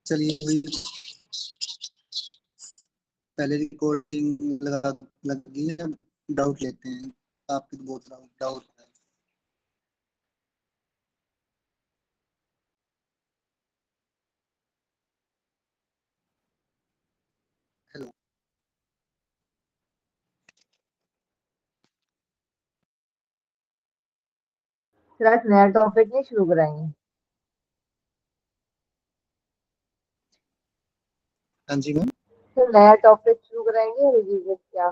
चलिए पहले रिकॉर्डिंग लगी है, डाउट लेते हैं। आपकी तो बहुत डाउट है। हेलो, फिर आज नया टॉपिक नहीं शुरू कराएंगे? हाँ जी मैम। फिर नया टॉपिक शुरू कराएंगे या रिवीजन क्या?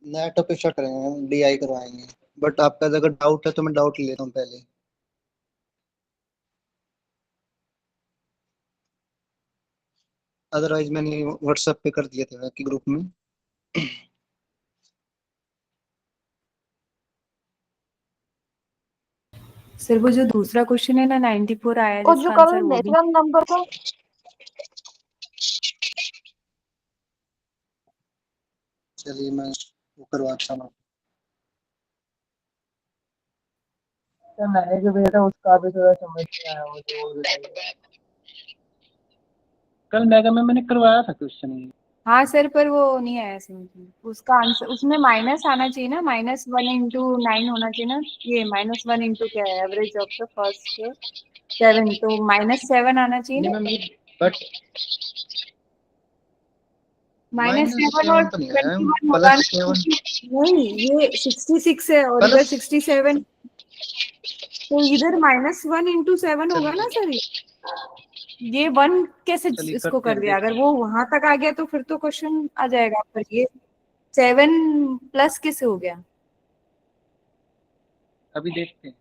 नया टॉपिक स्टार्ट करेंगे मैम, डीआई करवाएंगे। बट आपका अगर डाउट है तो मैं डाउट ले लेता हूँ पहले। अदरवाइज मैंने व्हाट्सएप पे कर दिया था कि ग्रुप में। सर वो जो दूसरा क्वेश्चन है ना 94 आया और जो जिसका कल आंसर वो भी नेचुरल नंबर था, चलिए मैं वो करवाता हूँ। तो मैंने जो भेजा था उसका भी थोड़ा समझ नहीं आया मुझे, वो बताइए। कल मेगा में मैंने करवाया था क्वेश्चन ये। हाँ सर, पर वो नहीं आया समझ में। उसका आंसर उसमें माइनस आना चाहिए ना, -1 × 9 होना चाहिए ना। ये -1 × क्या है, एवरेज ऑफ द फर्स्ट 7, तो -7 आना चाहिए नहीं ना। मैम, बट -7 और -7 तो नहीं आया, 21 होगा ना। +7। नहीं, ये 66 है और इधर 67, तो इधर -1 × 7 होगा ना सर। ये 1 कैसे चलिए इसको करते कर हैं, दिया? अगर देखते वो हैं। वहां तक आ गया तो फिर तो क्वेश्चन आ जाएगा, पर ये 7 प्लस कैसे हो गया? अभी देखते हैं।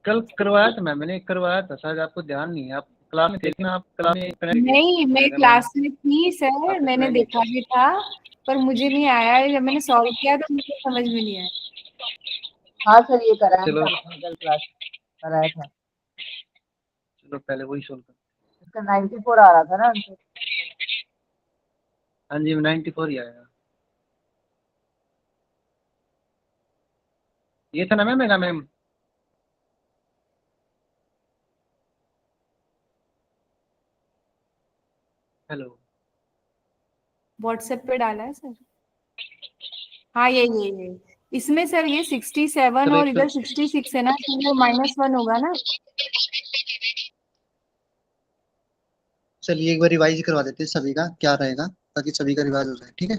कल करवाया था मैम, मैंने करवाया था, शायद आपको ध्यान नहीं है। आप क्लास में थे लेकिन आप क्लास में नहीं, मैं क्लास में थी सर, मैंने देखा भी था, पर मुझे नहीं आया। जब मैंने सॉल्व किया तो मुझे समझ में नहीं आया। हाँ सर, ये कराया चलो था मैंने कल क्लास कराया था। चलो पहले वही सोल्व करते इसका 94 आ रहा था ना आंसर। हैं। हाँ जी 94 ही आया। ये था ना ma'am mega ma'am. Hello, WhatsApp पे डाला है सर। हाँ, ये इसमें सर ये 67 चलो और एक इधर 66 है ना, तो वो -1 होगा ना। चलिए एक बार रिवाइज करवा देते हैं सभी का, क्या रहेगा, ताकि सभी का रिवाइज हो जाए। ठीक है।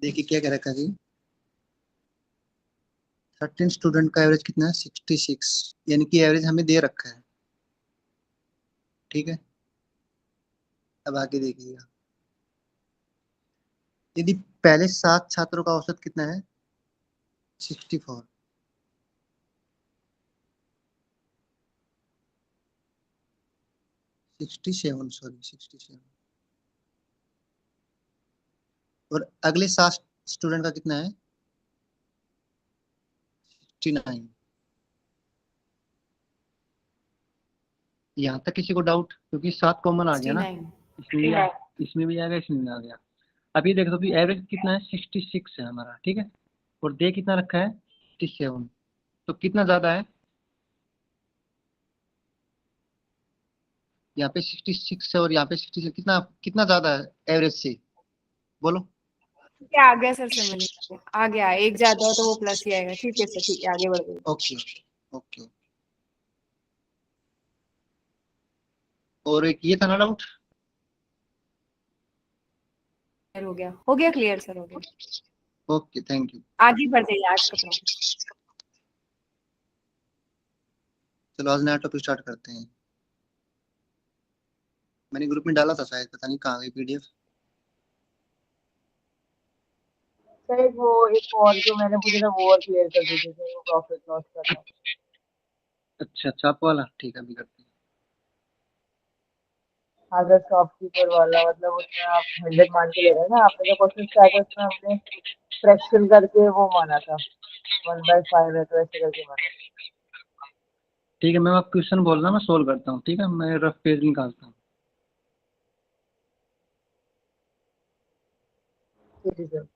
देखिए क्या कह रखा है जी। 13 स्टूडेंट का एवरेज कितना है? 66, यानी कि एवरेज हमें दे रखा है। ठीक है, अब आगे देखिएगा। यदि पहले 7 छात्रों का औसत कितना है? 64। सॉरी 67। और अगले 7 स्टूडेंट का कितना है? 69। यहाँ तक किसी को डाउट? क्योंकि 7 कॉमन आ गया ना, 69। इसलिए इसमें भी आ गया, इसमें भी आ गया। अभी देखो तो एवरेज कितना है? 66 है हमारा। ठीक है, और दे कितना रखा है? 67। तो कितना ज्यादा है? यहाँ पे 66 है और यहाँ पे 66, कितना कितना ज्यादा है एवरेज से? बोलो। ठीक है, आ गया सर, समझ में आ गया। एक ज्यादा है तो वो प्लस ही आएगा। ठीक है सर, ठीक है, आगे बढ़ गए। Okay okay. और एक ये था ना डाउट। हो गया क्लियर सर, हो गया। Okay thank you. आगे बढ़ जाइए आज का टॉपिक। चलो आज नया टॉपिक स्टार्ट करते हैं। मैंने ग्रुप में डाला था, शायद पता नहीं कहाँ गई पीडीएफ। सर वो एक और जो मैंने पूछा था वो और क्लियर कर दीजिए सर, वो प्रॉफिट लॉस का था। अच्छा अच्छा, आप वाला ठीक है, अभी करते हैं। अगर शॉपकीपर वाला, मतलब उसमें आप 100 मान के ले रहे हैं ना, आपने जो क्वेश्चन किया था उसमें हमने फ्रैक्शन करके वो माना था 1/5 है तो ऐसे करके माना था। ठीक है मैम, आप क्वेश्चन बोलना, मैं सोल्व करता हूँ। ठीक है, मैं रफ पेज निकालता हूँ। ठीक है सर।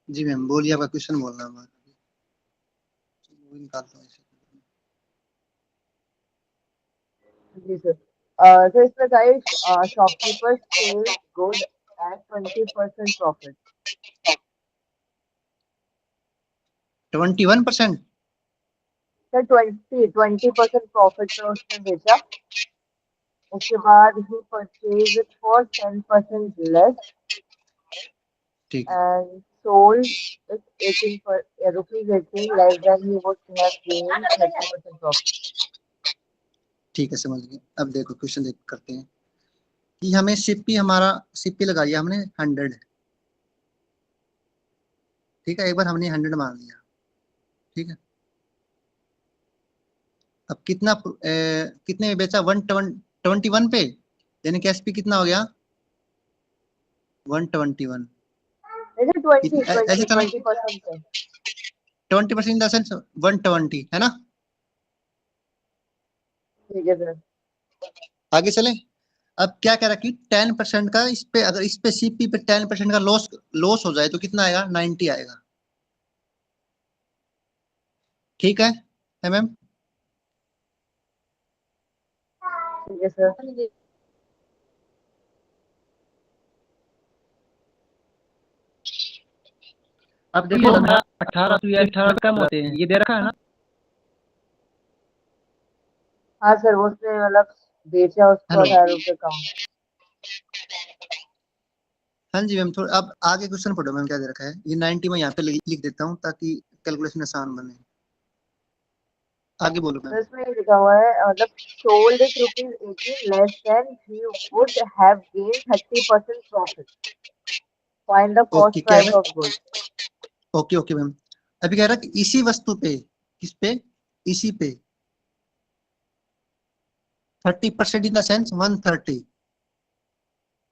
जी मैम बोलिए, आपका क्वेश्चन बोलना है। वो निकालता हूँ इसे। जी सर। सर इसमें guys shopkeeper sells good at 20% profit. 21%। Sir 20% profit पे उसने बेचा। उसके बाद ही परचेज इट फॉर 10% लेस ठीक है, and sold it 18 rupees 18 less than he would have gained 30% profit. ठीक है, समझ गए। अब देखो क्वेश्चन देख करते हैं कि हमें सीपी, हमारा सीपी लगा दिया हमने 100। ठीक है, एक बार हमने 100 मान लिया। ठीक है, अब कितना कितने में बेचा? 121 पे, यानी कि एसपी कितना हो गया? 121। ऐसे 20 ऐसे 20 था ना, 20% है। 20% इन द सेंस 120 है ना। ठीक है सर। आगे चले। अब क्या कह रहा कि 10% का इस पे, अगर इस पे सीपी पे 10% का लॉस लॉस हो जाए तो कितना आएगा? 90 आएगा। ठीक है मैम। ठीक है सर। अब देखो हमारा 18 तो या 18 कम होते हैं, ये दे रखा है ना। हाँ सर वो उसने मतलब बेचा उसको हेलो। 18 रुपए कम। हाँ जी मैम, थोड़ा अब आगे क्वेश्चन पढ़ो मैम, क्या दे रखा है। ये 90 में यहाँ पे लिख देता हूँ ताकि कैलकुलेशन आसान बने। आगे बोलो मैम। तो इसमें ये लिखा हुआ है मतलब sold it rupees 18 less than he would have gained 30% profit. Find the cost okay, क्या price है? of goods. Okay okay ma'am. अभी कह रहा कि इसी वस्तु पे, किस पे? इसी पे 30% इन द सेंस 130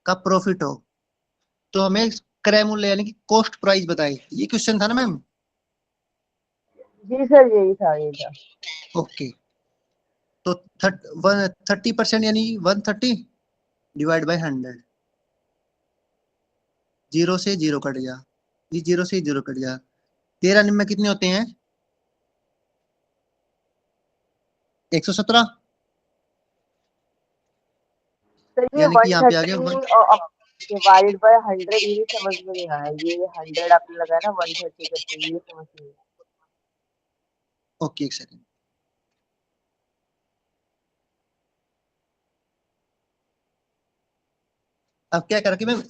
का प्रॉफिट हो, तो हमें क्रय मूल्य यानी कि कॉस्ट प्राइस बताए। ये क्वेश्चन था ना मैम। जी सर यही था यही था। ओके, तो 30% यानी 130 डिवाइड बाय 100। जीरो से जीरो कट गया, ये जीरो से जीरो कट गया। 13 निम्न कितने होते हैं? 117। सर ये यानी कि यहाँ पे आ गया 130 और डिवाइड बाय 100 ये समझ में नहीं आया। ये 100 आपने लगाया ना 130 करके, ये समझ में नहीं आया। ओके, एक सेकंड। अब क्या करा कि मैम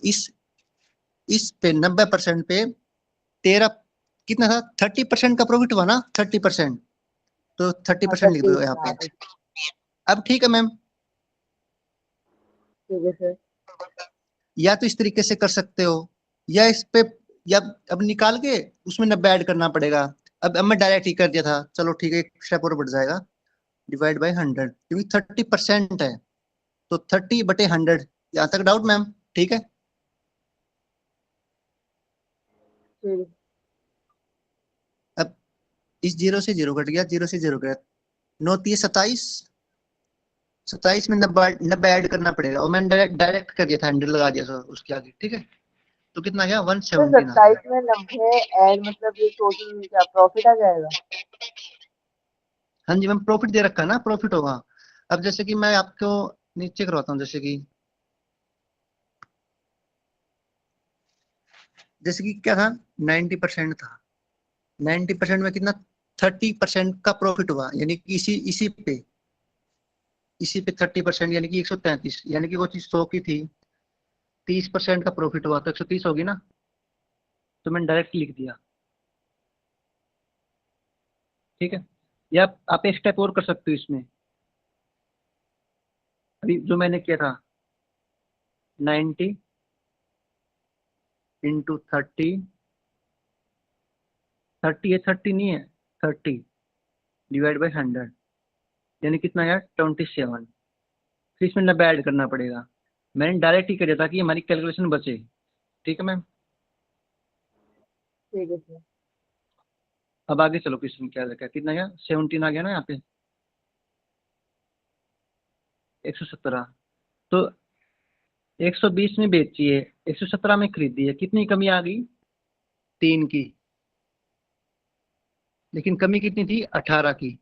इस पे 90% पे 13 कितना था? 30% का प्रॉफिट हुआ ना, 30%। तो 30% लिख 30 दो यहाँ पे। हाँ ठीक अब ठीक है मैम, है सर। या तो इस तरीके से कर सकते हो, या इस पे, या अब निकाल के उसमें 90 ऐड करना पड़ेगा। अब मैं डायरेक्ट ही कर दिया था, चलो ठीक है, एक स्टेप और बढ़ जाएगा। डिवाइड बाय 100, क्योंकि 30% है तो 30/100। यहाँ तक डाउट मैम? ठीक है। ठीक अब इस जीरो से जीरो कट गया, जीरो से जीरो कट गया। 9×3 = 27। 27 में 90 ऐड करना पड़ेगा, और मैंने डायरेक्ट कर दिया था, 100 लगा दिया था उसके आगे। ठीक है, तो कितना गया? तो 117 आ 27 गया। में 90 ऐड मतलब ये टोटल क्या प्रॉफिट आ जाएगा? हाँ जी मैम, प्रॉफिट दे रखा है ना, प्रॉफिट होगा। अब जैसे कि मैं आपको नीचे करवाता हूँ, जैसे कि क्या था? 90% था। 90% में कितना? 30% का प्रॉफिट हुआ, यानी कि इसी पे 30% यानी कि 133, यानी कि वो चीज 100 की थी, 30% का प्रॉफिट हुआ तो 130 होगी ना। तो मैंने डायरेक्ट लिख दिया। ठीक है, या आप एक स्टेप और कर सकते हो इसमें। अभी जो मैंने किया था 90 इंटू 30, 30 है 30 नहीं है 30 डिवाइड बाई 100 यानी कितना यार 27। फिर इसमें 90 ऐड करना पड़ेगा। मैंने डायरेक्ट ही कर दिया ताकि हमारी कैलकुलेशन बचे। ठीक है मैम। ठीक है सर। अब आगे चलो क्वेश्चन क्या रखा है, कितना गया 17 आ गया ना यहाँ पे 117। तो 120 में बेची है 117 में खरीदी है, कितनी कमी आ गई 3 की, लेकिन कमी कितनी थी 18 की।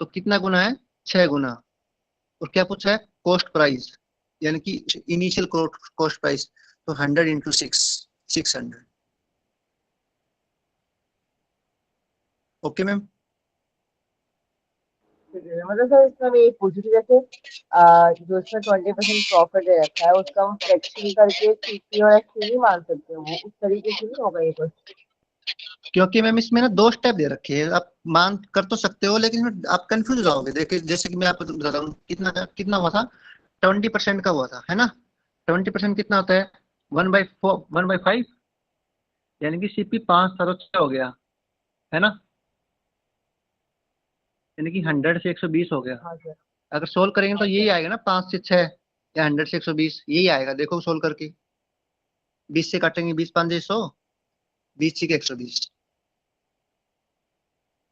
तो कितना गुना है 6 गुना। और क्या पूछा है कॉस्ट प्राइस, यानी कि इनिशियल कॉस्ट प्राइस। तो 100 इंटू 6, 600। Okay ma'am. ठीक है, मतलब सर इसमें मैं ये पूछ रही थी, जैसे जो इसमें 20% प्रॉफिट दे रखा है उसका हम फ्रैक्शन करके सीपी और एसपी नहीं मान सकते, वो उस तरीके से नहीं होगा ये कुछ? क्योंकि मैम इसमें ना 2 स्टेप दे रखे हैं, आप मान कर तो सकते हो लेकिन इसमें आप कंफ्यूज हो जाओगे। देखिए जैसे कि मैं आपको बताता हूँ कितना कितना हुआ था, 20% का हुआ था, है ना। 20% कितना होता है 1/4, 1/5, यानी कि सीपी 5 था तो 6 हो गया, है ना। यानी कि 100 से 120 हो गया। हाँ सर। अगर सोल्व करेंगे तो हाँ यही सर। आएगा ना 5 से 6, या 100 से 120 यही आएगा। देखो सोल्व करके 20 से काटेंगे 20 5 100, 20 से 120।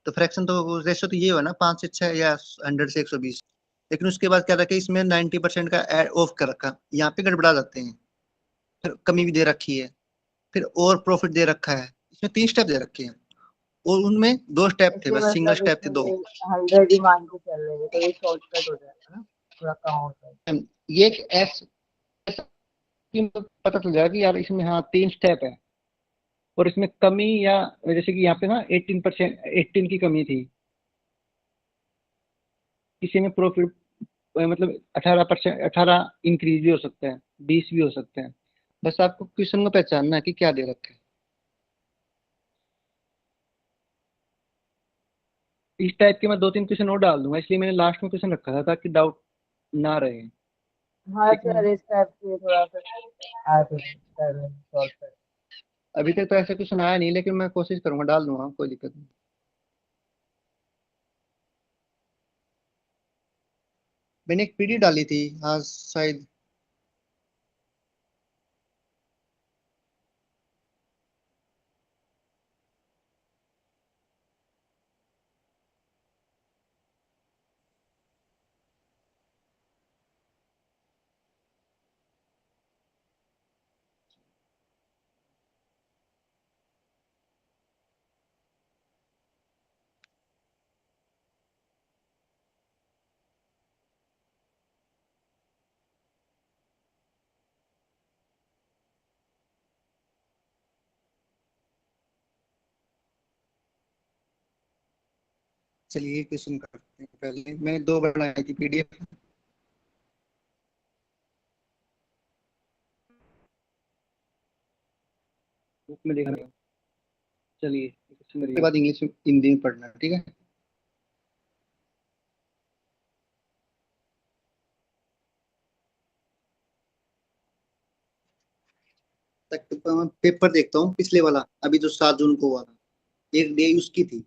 तो फ्रैक्शन तो रेशो तो ये हुआ ना 5 से 6 या 100 से 120। लेकिन उसके बाद क्या रखा है इसमें 90% का ऐड ऑफ कर रखा, यहाँ पे गड़बड़ा जाते हैं। फिर कमी भी दे रखी है, फिर और प्रॉफिट दे रखा है। इसमें 3 स्टेप दे रखे हैं और उनमें 2 स्टेप थे, इसलिए बस सिंगल मतलब स्टेप थे इसमें 2। से 100 ही मान के चल रहे हैं तो ये शॉर्टकट हो जाएगा ना, थोड़ा कम हो जाएगा। ये एक ऐसा कि पता चल जाएगा कि यार इसमें हाँ 3 स्टेप है। और इसमें कमी या जैसे कि यहाँ पे ना 18%, 18 की कमी थी। किसी में प्रॉफिट मतलब 18%, 18 इंक्रीज भी हो सकता है, 20 भी हो सकते हैं। बस आपको क्वेश्चन को पहचानना है कि क्या दे रखा है। इस टाइप के मैं 2 3 क्वेश्चन और डाल दूंगा, इसलिए मैंने लास्ट में क्वेश्चन रखा था ताकि डाउट ना रहे। हाँ ठीक है सर, मैम। इस टाइप से थोड़ा सा आ तो कर लेंगे, सॉल्व कर। अभी तक तो ऐसा क्वेश्चन आया नहीं, लेकिन मैं कोशिश करूंगा, डाल दूंगा, कोई दिक्कत नहीं। मैंने एक पीडी डाली थी आज शायद। चलिए क्वेश्चन करते हैं। पहले मैंने 2 बनाई थी पीडीएफ। बुक में देखना है। चलिए क्वेश्चन उसके करिए। बाद इंग्लिश हिंदी में पढ़ना, ठीक है। तक तो मैं पेपर देखता हूँ पिछले वाला, अभी जो 7 जून को हुआ था, एक डे उसकी थी।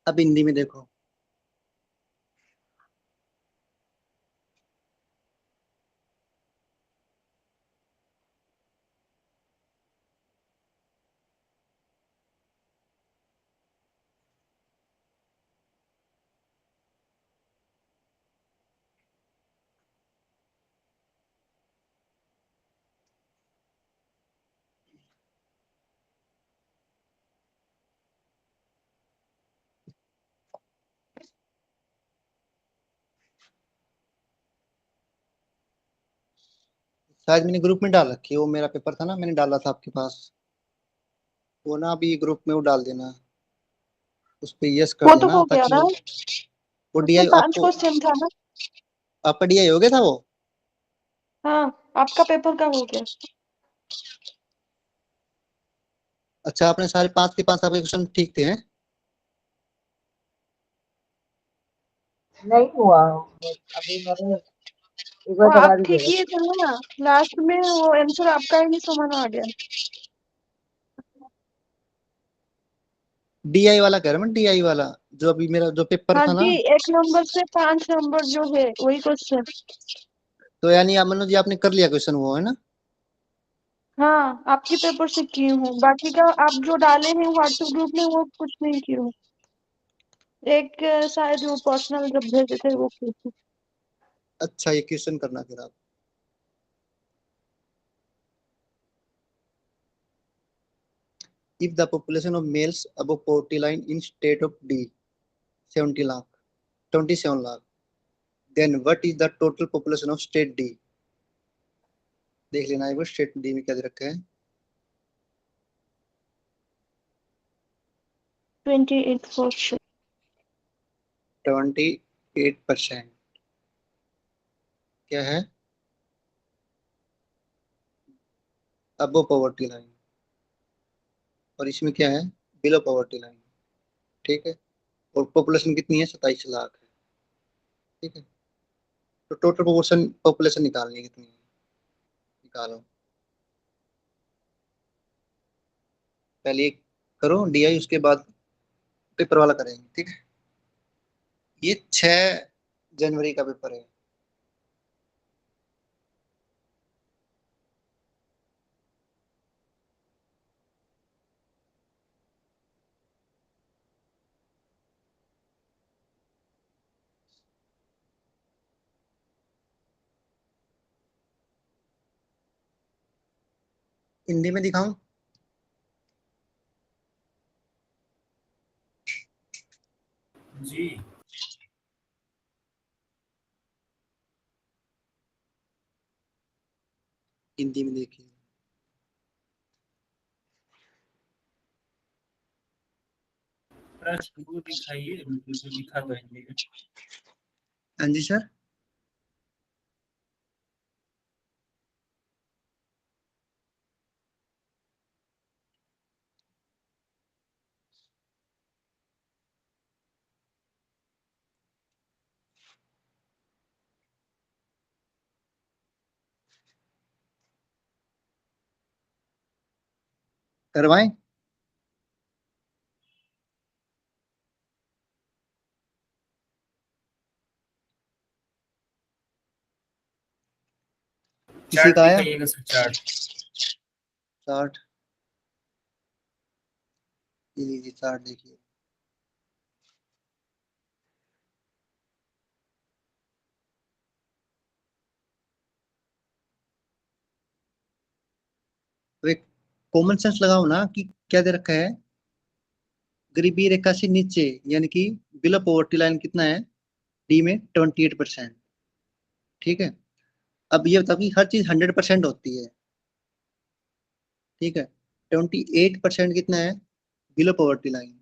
अब हिंदी में देखो, शायद मैंने ग्रुप में डाल रखी है, वो मेरा पेपर था ना, मैंने डाला था आपके पास, वो ना अभी ग्रुप में वो डाल देना, उस पे यस कर वो तो देना हो गया ताकि ना, वो उसमें डीआई 5 आपको, क्वेश्चन था ना। आपका डीआई हो गया था वो। हाँ, आपका पेपर का हो गया। अच्छा, आपने सारे 5 के 5 आपके क्वेश्चन ठीक थे हैं? नहीं हुआ, अभी मैंने एक वो बार आप बता ठीक दीजिएगा। किए थे ना, लास्ट में वो आंसर आपका ही नहीं समझ आ गया। डीआई वाला कह रहा हूँ, डीआई वाला जो अभी मेरा जो पेपर हाँ था ना। जी, 1 नंबर से 5 नंबर जो है वही क्वेश्चन। तो यानी आप मनोज जी आपने कर लिया क्वेश्चन वो, है ना? हाँ, आपके पेपर से की हूँ, बाकी का आप जो डाले हैं व्हाट्सएप ग्रुप में वो कुछ नहीं की हूँ। एक शायद वो पर्सनल जब भेजे थे वो की थी। अच्छा, ये क्वेश्चन करना फिर आप। If the population of males above poverty line in state of D 70 lakh 27 lakh, then what is the total population of state D? देख लेना है वो स्टेट डी में क्या दे रखा है। 28%। 28% क्या है? अबो पॉवर्टी लाइन, और इसमें क्या है? Below poverty line. ठीक है, और पॉपुलेशन कितनी है? 27 लाख है। ठीक है, तो टोटल पॉपुलेशन पॉपुलेशन निकालनी है कितनी है, निकालो। पहले ये करो डीआई, उसके बाद पेपर वाला करेंगे, ठीक है? ये 6 जनवरी का पेपर है। हिंदी में दिखाऊं? जी। हिंदी में देखिए। प्रश्न को दिखाइए, बिल्कुल जो लिखा हुआ है हिंदी में। हाँ जी सर। करवाएं? किसी चार्ट का आया? दिखाइएगा सर, चार्ट। चार्ट, ये लीजिए चार्ट देखिए। तो एक कॉमन सेंस लगाओ ना कि क्या दे रखा है, गरीबी रेखा से नीचे, यानी कि बिलो पॉवर्टी लाइन कितना है डी में? 28%। ठीक है, अब ये बताओ कि हर चीज 100% होती है, ठीक है? 28% कितना है बिलो पॉवर्टी लाइन,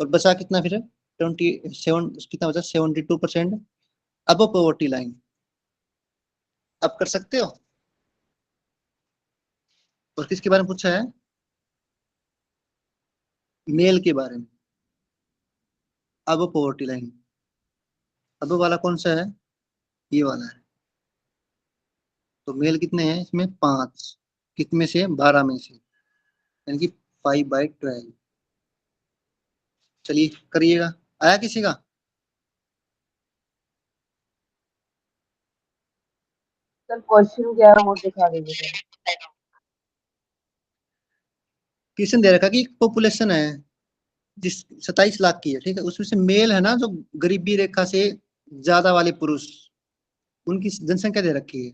और बचा कितना फिर? 27, कितना बचा? 72% अब पॉवर्टी लाइन। अब कर सकते हो? और किसके बारे में पूछा है? मेल के बारे में। अब पॉवर्टी लाइन, अब वाला कौन सा है? ये वाला है। तो मेल कितने हैं इसमें? 5। कितने में से? 12 में से, यानी कि 5/12। चलिए करिएगा। आया किसी का? सर क्वेश्चन क्या है वो दिखा दीजिए सर। क्वेश्चन दे रखा कि पॉपुलेशन है जिस 27 लाख की है, ठीक है, उसमें से मेल है ना जो गरीबी रेखा से ज्यादा वाले पुरुष, उनकी जनसंख्या दे रखी है।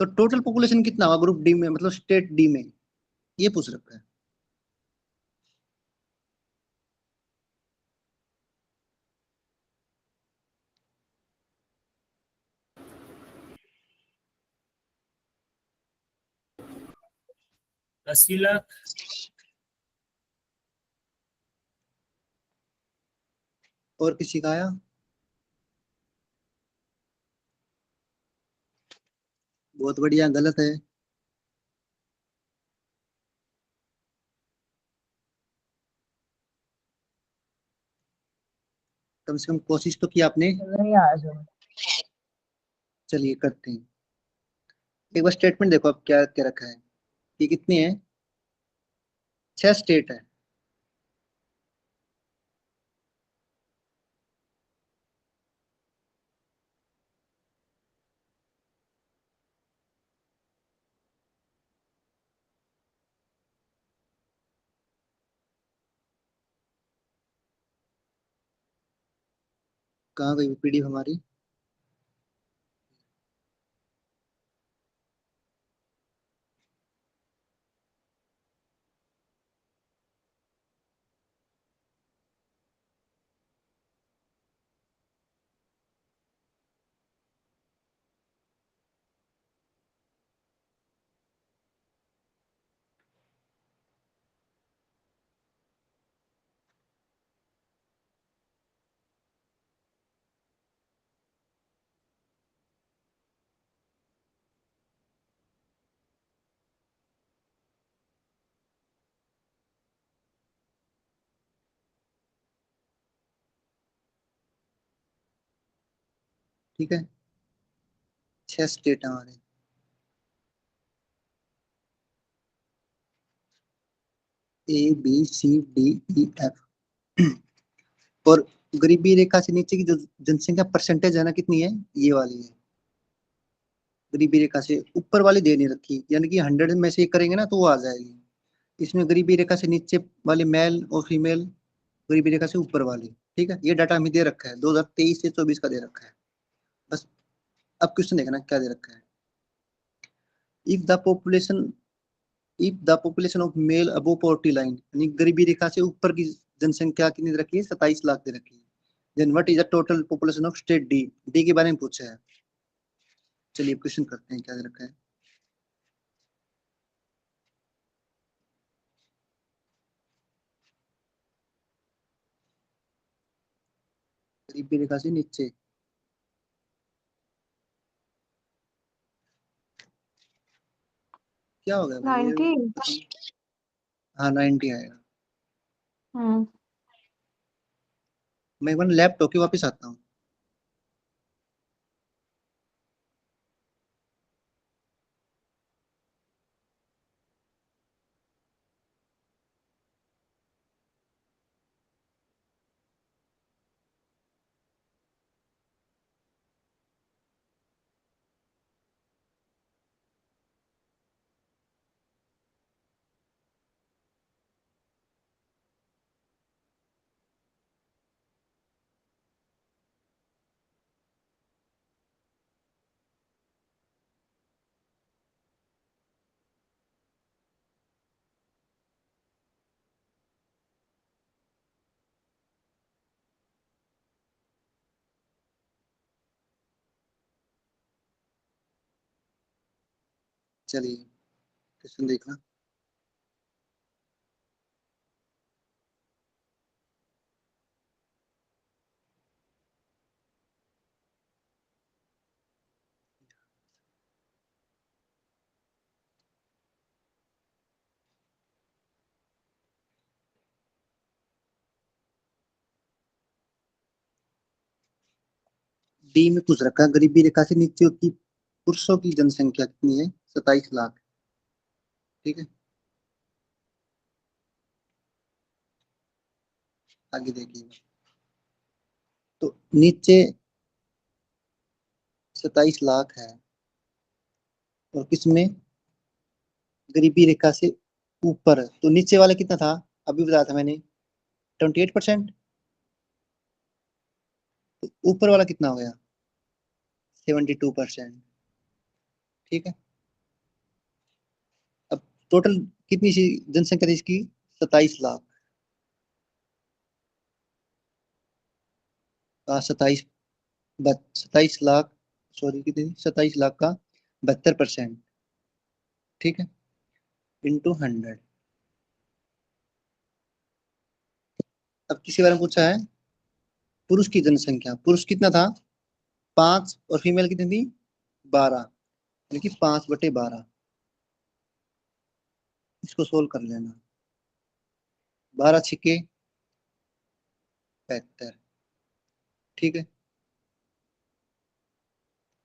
तो टोटल पॉपुलेशन कितना होगा ग्रुप डी में, मतलब स्टेट डी में, ये पूछ रखा है। अस्सी लाख। और किसी का आया? बहुत बढ़िया, गलत है। कम से कम कोशिश तो की आपने। नहीं आया सर। चलिए करते हैं। एक बार स्टेटमेंट देखो अब क्या क्या रखा है। ये कितनी है? 6 स्टेट है। कहाँ गई पीडीएफ हमारी? ठीक है, 6 स्टेट हमारे। A B C D E F. और गरीबी रेखा से नीचे की जो जनसंख्या परसेंटेज है ना, कितनी है? ये वाली है। गरीबी रेखा से ऊपर वाली दे नहीं रखी, यानी कि 100 में से करेंगे ना तो वो आ जाएगी। इसमें गरीबी रेखा से नीचे वाले मेल और फीमेल, गरीबी रेखा से ऊपर वाली। ठीक है, ये डाटा हमें दे रखा है 2023 से 24 का दे रखा है बस। अब क्वेश्चन देखना क्या दे रखा है। If the population if the population of male above poverty line, यानी गरीबी रेखा से ऊपर की जनसंख्या कितनी दे रखी है? 27 लाख दे रखी है। Then what is the total population of state D? D के बारे में पूछा है। चलिए क्वेश्चन करते हैं क्या दे रखा है। गरीबी रेखा से नीचे क्या हो गया भाई 90। ये? हाँ 90 आएगा। हम्म। मैं एक बार लैपटॉप के वापस आता हूँ। चलिए क्वेश्चन देखना। डी में पूछ रखा है गरीबी रेखा से नीचे की पुरुषों की जनसंख्या कितनी है? 27 लाख। ठीक है, आगे देखिए, तो नीचे 27 लाख है और किसमें गरीबी रेखा से ऊपर, तो नीचे वाला कितना था अभी बताया था मैंने 28%, तो ऊपर वाला कितना हो गया 72%। ठीक है, अब टोटल कितनी सी जनसंख्या थी इसकी 27 लाख, 27 लाख, सॉरी कितनी 27 लाख का 72%, ठीक है, इंटू 100। अब किसी बारे में पूछा है पुरुष की जनसंख्या, पुरुष कितना था 5 और फीमेल कितनी थी 12, यानी कि 5/12। इसको सोल्व कर लेना, 12 छिके 72, ठीक है,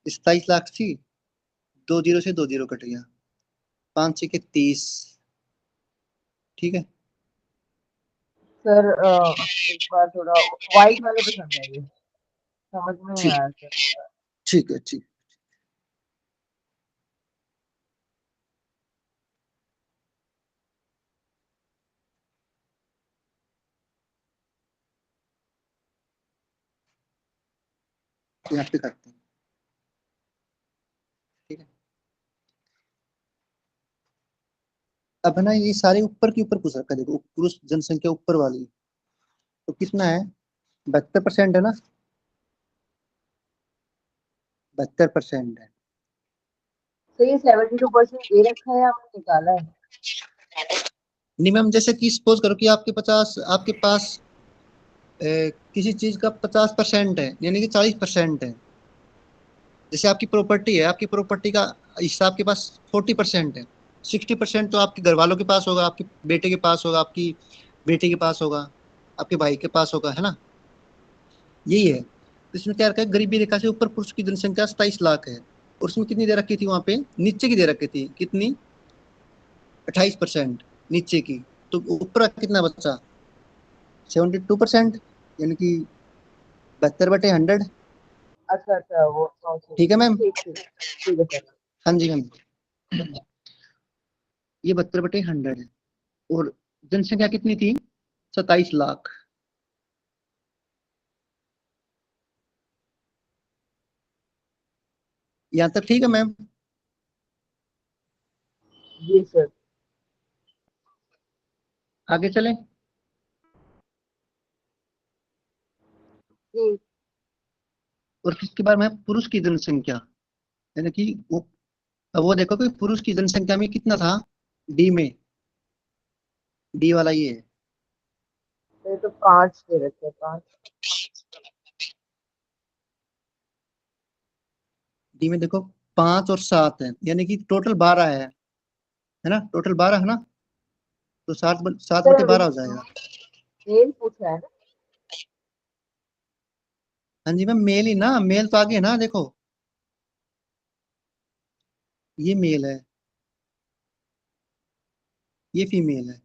27 लाख थी, 2 जीरो से 2 जीरो कट गया, 5 छिके 30, ठीक है। सर एक बार थोड़ा वाइट वाले पे समझाइए, समझ में नहीं आया सर। ठीक है, ठीक, यहाँ पे करते हैं, ठीक है। अब है ना ये सारे ऊपर के ऊपर पूछ रखा है, देखो पुरुष जनसंख्या ऊपर वाली, तो कितना है 72% है ना, 72% है। तो ये 72% दे रखा है, आपने निकाला है? नहीं मैम, जैसे कि सपोज करो कि आपके पास किसी चीज का 50% है, यानी कि 40% है। जैसे आपकी प्रॉपर्टी है, आपकी प्रॉपर्टी का हिस्सा आपके पास 40% है, 60% तो आपके घर वालों के पास होगा, आपके बेटे के पास होगा, आपकी बेटी के पास होगा, आपके भाई के पास होगा, है ना, यही है। तो इसमें क्या रखा है, गरीबी रेखा से ऊपर पुरुष की जनसंख्या 27 लाख है, और उसमें कितनी दे रखी थी वहां पे नीचे की दे रखी थी कितनी 28% नीचे की, तो ऊपर कितना बचा 72%, यानी कि 72/100। अच्छा अच्छा, वो okay, ठीक है मैम, ठीक ठीक ठीक है सर। हाँ जी मैम, ये 72/100 है, और जनसंख्या कितनी थी 27 लाख। यहाँ तक ठीक है मैम, जी सर। आगे चलें। जी और किसके बारे में, पुरुष की जनसंख्या, यानी कि वो देखो कि पुरुष की जनसंख्या में कितना था डी में, डी वाला ये है, ये तो 5 दे रखे हैं, 5। डी में देखो 5 और 7 है, यानी कि टोटल 12 है ना, टोटल 12 है ना, तो 7/12 हो जाएगा। मेल पूछा है ना? हाँ जी मैम, मेल ही ना, मेल तो आगे है ना, देखो ये मेल है, ये फीमेल है,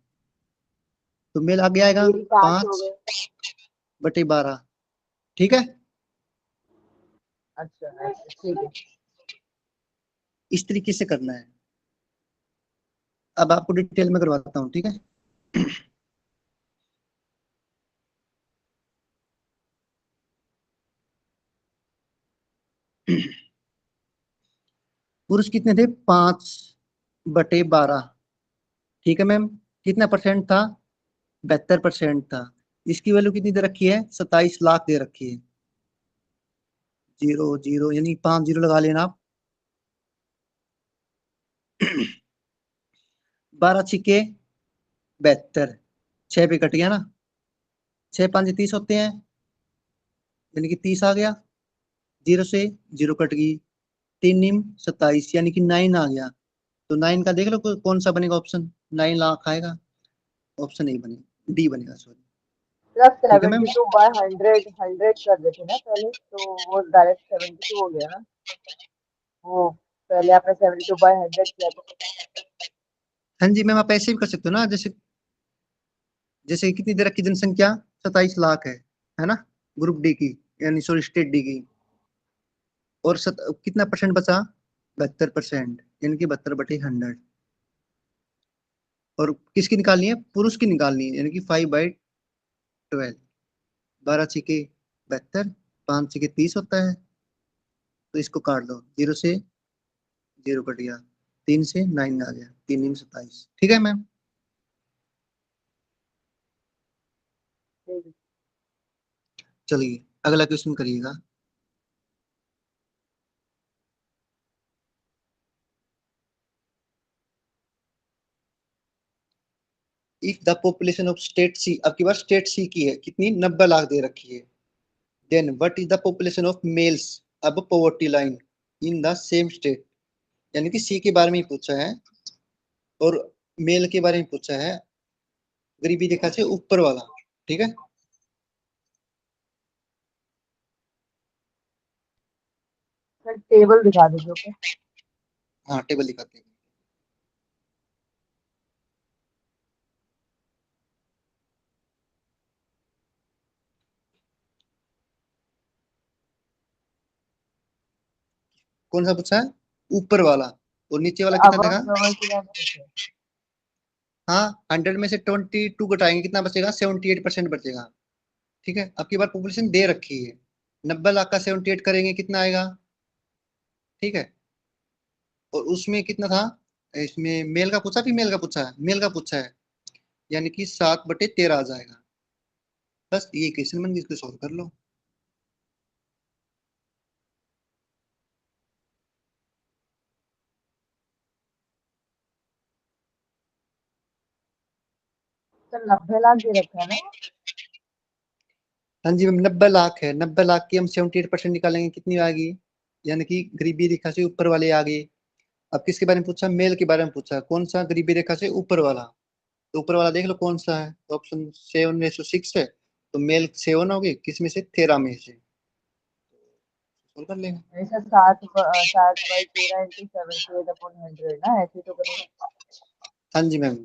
तो मेल आगे आएगा मेल 5 हो 5 गए। बटे 12, ठीक है। अच्छा अच्छा, ठीक है। इस तरीके से करना है। अब आपको डिटेल में करवाता हूँ, ठीक है। पुरुष कितने थे 5/12, ठीक है मैम, कितना परसेंट था 72% था। इसकी वैल्यू कितनी दे रखी है 27 लाख दे रखी है, 0 0 यानी 5 जीरो लगा लेना आप। 12 छिके 72, 6 पे कट गया ना, 6 5 30 होते हैं, यानी कि 30 आ गया, 0 से 0 कट गई, 3 9 27, यानी कि 9 आ गया। तो 9 का देख लो कौन सा बनेगा ऑप्शन, 9 लाख आएगा, ऑप्शन ए बनेगा, डी बनेगा, सॉरी। प्लस ठीक है मैम, 72/100, 100 कर देते ना पहले, तो वो डायरेक्ट 72 हो गया ना। वो पहले आपने 72/100 किया तो। हाँ जी मैम, आप ऐसे भी कर सकते हो ना, जैसे जैसे कितनी दे रखी जनसंख्या 27 लाख है ना, ग्रुप डी की, यानी सॉरी स्टेट डी की। और कितना परसेंट बचा, 72%, यानी कि 72/100। और किसकी निकालनी है, पुरुष की निकालनी है, यानी कि 5/12। 12 छिके 72, 5 छिके 30 होता है। तो इसको काट दो, 0 से 0 कट गया, 3 से 9 आ गया, 3 27। ठीक है मैम। चलिए अगला क्वेश्चन करिएगा। If the population of state C, आपके पास स्टेट सी की है कितनी, 90 लाख दे रखी है। Then what is the population of males above poverty line in the same state, यानी कि सी के बारे में ही पूछा है और मेल के बारे में पूछा है, गरीबी रेखा से ऊपर वाला। ठीक है, सर टेबल दिखा दीजिए। ओके, हाँ टेबल दिखाते हैं। कौन सा पूछा है, ऊपर वाला, और नीचे वाला कितना अब देगा। पॉवर्टी लाइन पूछे। हाँ 100 में से 22 घटाएंगे कितना बचेगा, 78% बचेगा। ठीक है, आपकी बार पॉपुलेशन दे रखी है, 90 लाख का 78 करेंगे कितना आएगा। ठीक है, और उसमें कितना था, इसमें मेल का पूछा, फीमेल का पूछा है, मेल का पूछा है, यानी कि 7/13 आ जाएगा। बस ये क्वेश्चन बन गया, इसको सॉल्व कर लो। सर 90 लाख दे रखा है ना। हाँ जी मैम, 90 लाख है, 90 लाख की हम 78% निकालेंगे कितनी आ गई, यानी कि गरीबी रेखा से ऊपर वाले आ गए। अब किसके बारे में पूछा, मेल के बारे में पूछा, कौन सा गरीबी रेखा से ऊपर वाला। तो ऊपर वाला देख लो कौन सा है, तो ऑप्शन 7:6 है, तो मेल 7 होगी, किस में से, 13 में से। सोल्व कर लेंगे। ऐसा 7/13 × 78/100 ना, ऐसे तो करेंगे। हाँ जी मैम।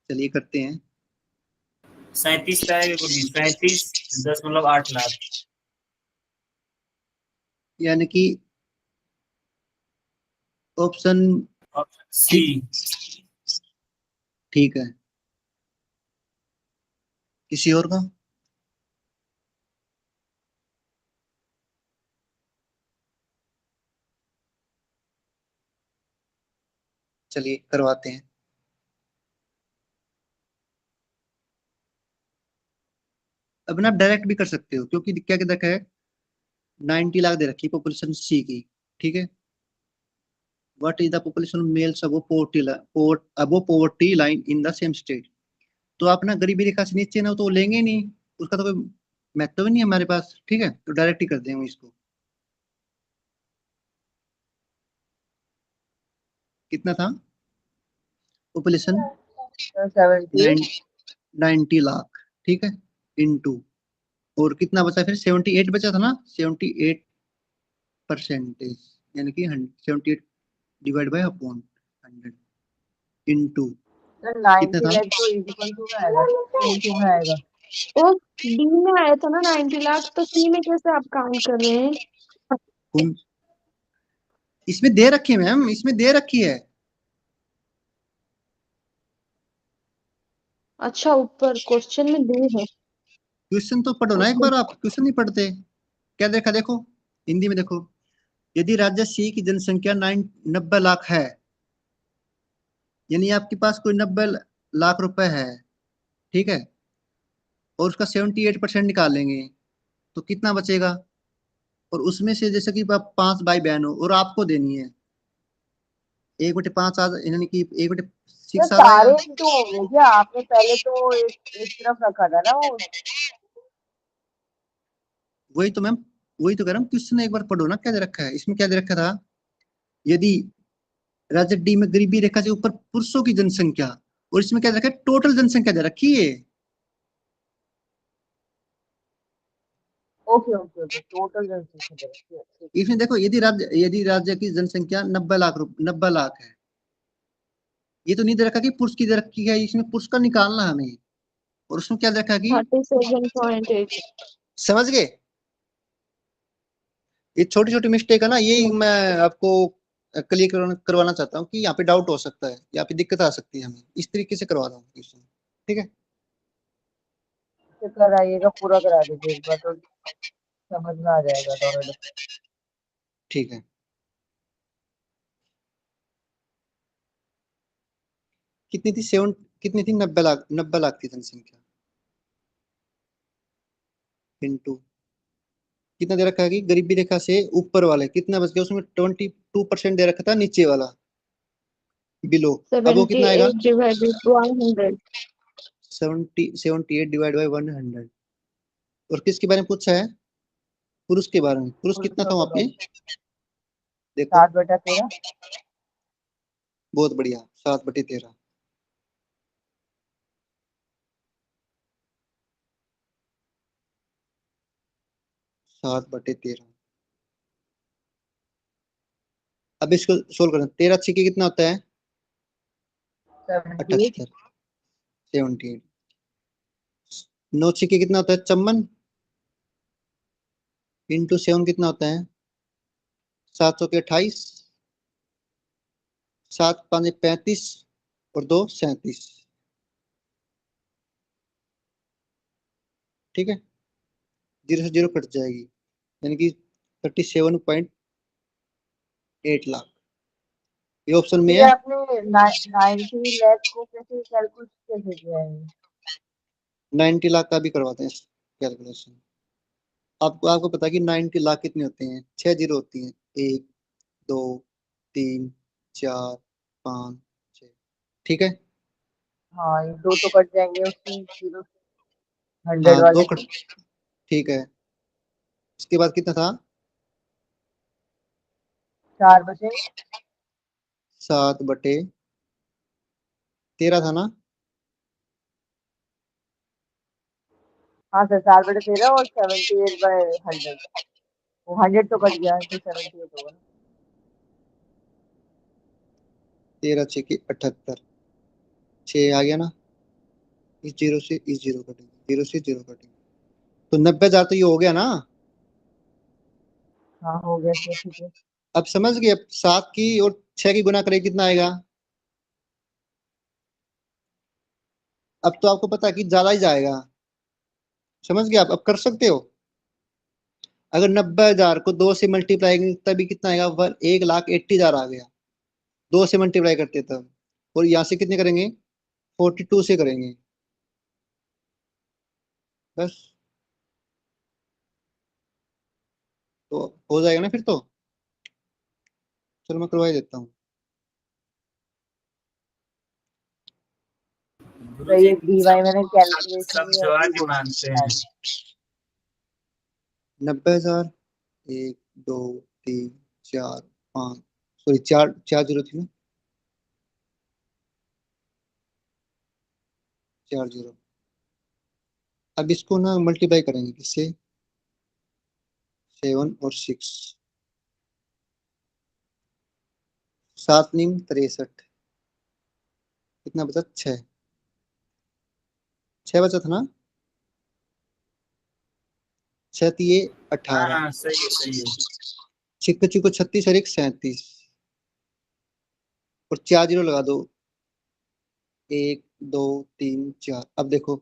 चलिए करते हैं। 37 पे आएगा गुरु जी, 37.8 लाख। यानी कि ऑप्शन सी। ठीक है, किसी और का। चलिए करवाते हैं। अब ना डायरेक्ट भी कर सकते हो, क्योंकि क्या क्या देखा है, 90 लाख दे रखी पॉपुलेशन सी की। ठीक है, what is the population of mails above poverty line in the same state. तो आप ना गरीबी रेखा से नीचे ना हो तो वो लेंगे ही नहीं, उसका तो कोई महत्व भी नहीं है हमारे पास। ठीक है, तो डायरेक्ट ही कर देंगे इसको। कितना था पॉपुलेशन, सर 70। 90 लाख। ठीक है, इनटू, और कितना बचा फिर, 78 बचा था ना, 78%, यानी कि 78 divide by upon 100 into, sir कितना 90 था, लाख तो इक्वल टू में आएगा, सेम टू में आएगा। वो डी में आया था ना 90 लाख, तो सी में कैसे आप काउंट कर रहे हैं? कौन, इसमें दे रखी है मैम, इसमें दे रखी है। अच्छा, ऊपर क्वेश्चन में दे है। क्वेश्चन तो पढ़ो ना एक बार, आप क्वेश्चन नहीं पढ़ते। क्या देखा, देखो हिंदी में देखो, यदि राज्य सी की जनसंख्या 90 लाख है, यानी आपके पास कोई 90 लाख रुपए है। ठीक है, और उसका 78% निकाल लेंगे तो कितना बचेगा। और उसमें से जैसे कि आप 5 भाई बहन हो और आपको देनी है, 1/5 यानी कि सर 1/6 आ सारे जाएगा। इंटू हो गए क्या, आपने पहले तो एक तरफ रखा था ना वो। वही तो मैम, वही तो कह रहा हूँ, क्वेश्चन एक बार पढ़ो ना क्या दे रखा है। इसमें क्या दे रखा था, यदि राज्य डी में गरीबी रेखा से ऊपर पुरुषों की जनसंख्या और इसमें क्या दे रखा है, टोटल जनसंख्या दे रखी है। ओके ओके ओके, टोटल जनसंख्या दे रखी है, ठीक है। इसमें देखो यदि राज्य की जनसंख्या 90 लाख है, ये तो नहीं दे रखा कि पुरुष की दे रखी है, इसमें पुरुष का निकालना हमें। और उसमें क्या दे रखा कि 37.8। समझ गए, ये छोटी छोटी मिस्टेक है ना, यही मैं आपको क्लियर करवाना चाहता हूँ कि यहाँ पे डाउट हो सकता है, यहाँ पे दिक्कत आ सकती है, हमें इस तरीके से करवा रहा हूँ क्वेश्चन। ठीक है, तो कराइएगा, पूरा करा दीजिए एक बार, तो समझ में आ जाएगा दोनों। ठीक है। कितनी थी कितनी थी, 90 लाख थी जनसंख्या, इनटू कितना दे रखा है कि गरीबी रेखा से ऊपर वाले कितना बच गया, उसमें 22% दे रखा था, नीचे वाला बिलो, अब वो कितना आएगा, 78 divided 100। 78 divide by 100। और किसके बारे में पूछा है, पुरुष के बारे में। पुरुष कितना था वहां पे, देखो 7/13। बहुत बढ़िया, 7/13। 7/13। अब इसको सोल्व करना, 13 छक्के कितना होता है, 78। 78, 78। 9 छक्के कितना होता है, 54, इंटू 7 कितना होता है, 7 के 28, 7 5 35, और 2 37। ठीक है, 0 से 0 कट जाएगी, यानी कि 37.8 लाख, ये ऑप्शन में ये है। आपने 90 लाख को कैसे कैलकुलेट कैसे किया है? 90 लाख का भी करवाते हैं कैलकुलेशन। आपको आपको पता है कि 90 लाख कितने होते हैं, 6 जीरो होती हैं, 1 2 3 4 5 6। ठीक है, हाँ, ये 2 तो कट जाएंगे उसी 0 100 हाँ वाले 2 से। कट, ठीक है। इसके बाद कितना था, 4 बचे। 7/13 था ना, हाँ सर, 4/13 और 78/100। वो 100 तो कट गया, तो 78 होगा ना। 13 6 के 78, 6 आ गया ना, इस जीरो से इस जीरो कटेंगे, जीरो से जीरो कटेंगे, तो 90,000 तो ये हो गया ना। हाँ हो गया सर, ठीक है। अब समझ गए, अब 7 की और 6 की गुना करें कितना आएगा। अब तो आपको पता है कि ज्यादा ही जाएगा, समझ गए आप, अब कर सकते हो। अगर 90,000 को 2 से मल्टीप्लाई करेंगे तभी कितना आएगा, 1,80,000 आ गया, 2 से मल्टीप्लाई करते तब। और यहाँ से कितने करेंगे, 42 से करेंगे, बस तो हो जाएगा ना फिर तो। चलो मैं करवा ही देता हूँ। तो गुरुजी ये डीवाई मैंने कैलकुलेशन सब में अभी जवाब ही मांगते हैं। 90,000, 1 2 3 4 5, सॉरी 4 4 जीरो थी ना, 4 जीरो। अब इसको ना मल्टीप्लाई करेंगे किससे, 7 और 6, 7 नीम 63, कितना बचा, 6, 6 बचा था ना, 6 दिए हाँ 18, हाँ, सही है सही है। छिक्को छिक्को 36 और 1 37, और 4 जीरो लगा दो, 1 2 3 4। अब देखो,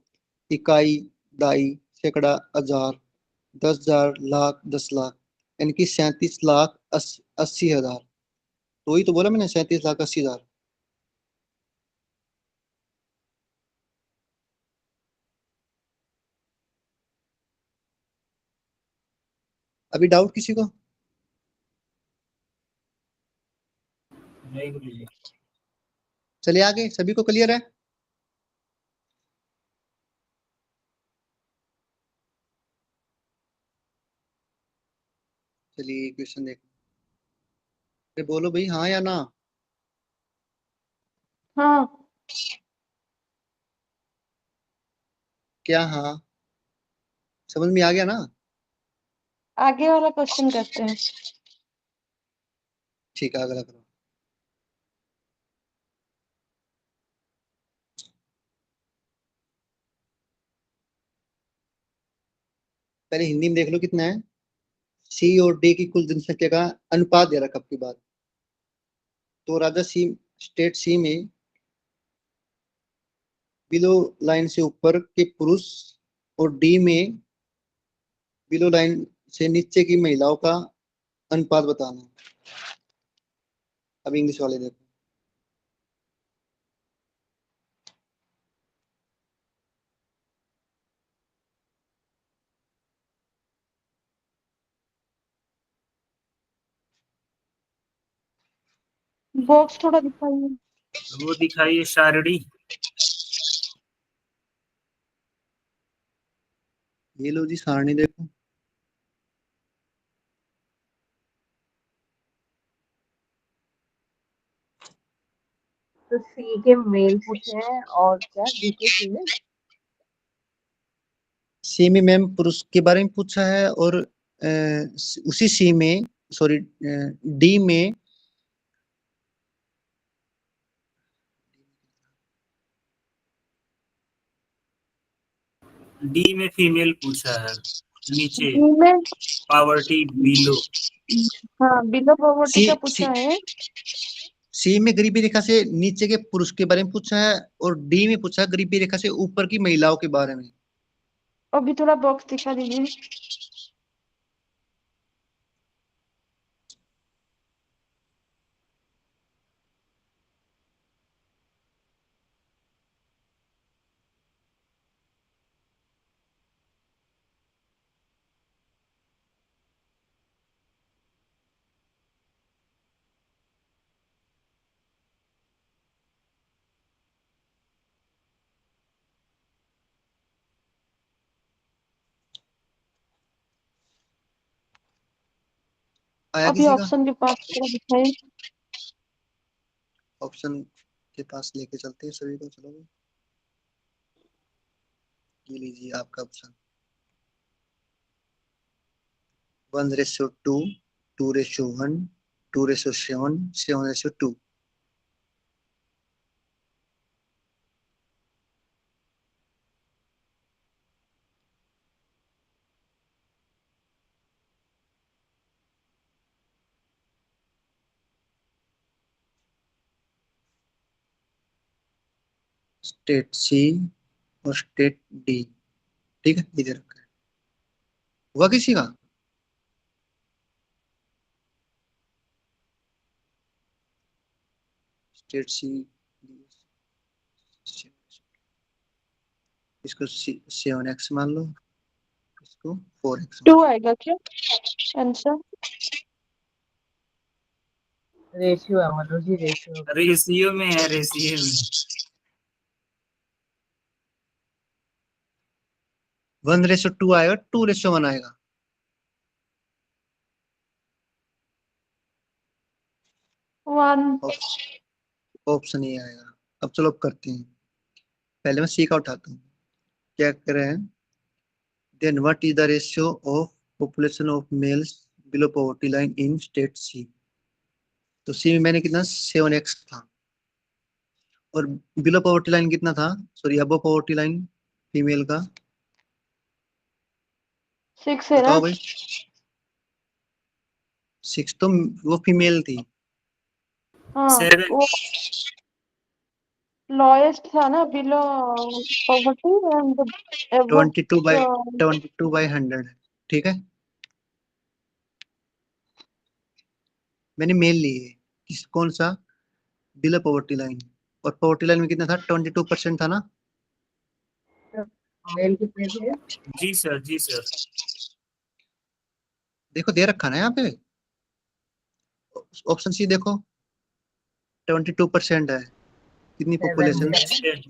इकाई, दाई, सैकड़ा, हजार, 10,000, लाख, 10 लाख, यानी कि 37,80,000। तो वही तो बोला मैंने, 37,80,000। अभी डाउट किसी को, नहीं गुरुजी। चलिए आगे, सभी को क्लियर है। चलिए क्वेश्चन देखो, बोलो भाई हाँ या ना। हाँ। क्या? हाँ, समझ में आ गया ना? आगे वाला क्वेश्चन करते हैं। ठीक है, अगला करो। पहले हिंदी में देख लो कितना है। सी और डी की कुल जनसंख्या का अनुपात दे रखा आपकी बात। तो राजा सी, स्टेट सी में बिलो लाइन से ऊपर के पुरुष और डी में बिलो लाइन से नीचे की महिलाओं का अनुपात बताना। अब इंग्लिश वाले देखो। बॉक्स थोड़ा दिखाइए। वो दिखाइए सारणी। ये लो जी सारणी देखो। तो सी के मेल पूछे हैं और क्या डी के फीमेल। सी में मैम पुरुष के बारे में पूछा है और उसी सी में, सॉरी, डी में डी में फीमेल पूछा है, नीचे डी में पावर्टी बिलो। हाँ बिलो पॉवर्टी सी का सी पूछा है। सी में गरीबी रेखा से नीचे के पुरुष के बारे में पूछा है और डी में पूछा है गरीबी रेखा से ऊपर की महिलाओं के बारे में। अभी थोड़ा बॉक्स दिखा दीजिए। आया अभी किसी का? ऑप्शन के पास थोड़ा दिखाइए। ऑप्शन के पास लेके चलते हैं सभी को, चलो। ये लीजिए आपका ऑप्शन। 1:2, 2:1, 2:7, 7:2। स्टेट सी और स्टेट डी। ठीक है, इधर रखा है। हुआ किसी का? स्टेट सी, इसको 7x मान लो, इसको 4x मान 2 लो। आएगा क्या आंसर? रेशियो है मधु जी, रेशियो। रेशियो में है, रेशियो में। 1:2 आएगा, 2:1 आएगा। वन। ऑप्शन ए आएगा। अब चलो अब करते हैं। पहले मैं सी का उठाता हूँ। क्या कर रहे हैं? Then what is the ratio of population of males below poverty line in state C. तो सी में मैंने कितना 7x था और बिलो पॉवर्टी लाइन कितना था, सॉरी अबो पॉवर्टी लाइन फीमेल का 6 है ना? बताओ भाई। 6 तो वो फीमेल थी। हाँ 7। वो लोएस्ट था ना बिलो पॉवर्टी एंड अबव 22/100। ठीक है, मैंने मेल ली है। कौन सा? Below poverty line. और पॉवर्टी लाइन में कितना था? 22% था ना? मेल कितने थे? जी सर, जी सर। देखो दे रखा ना यहाँ पे, ऑप्शन सी देखो। 22% है कितनी 7 पॉपुलेशन। दिया है।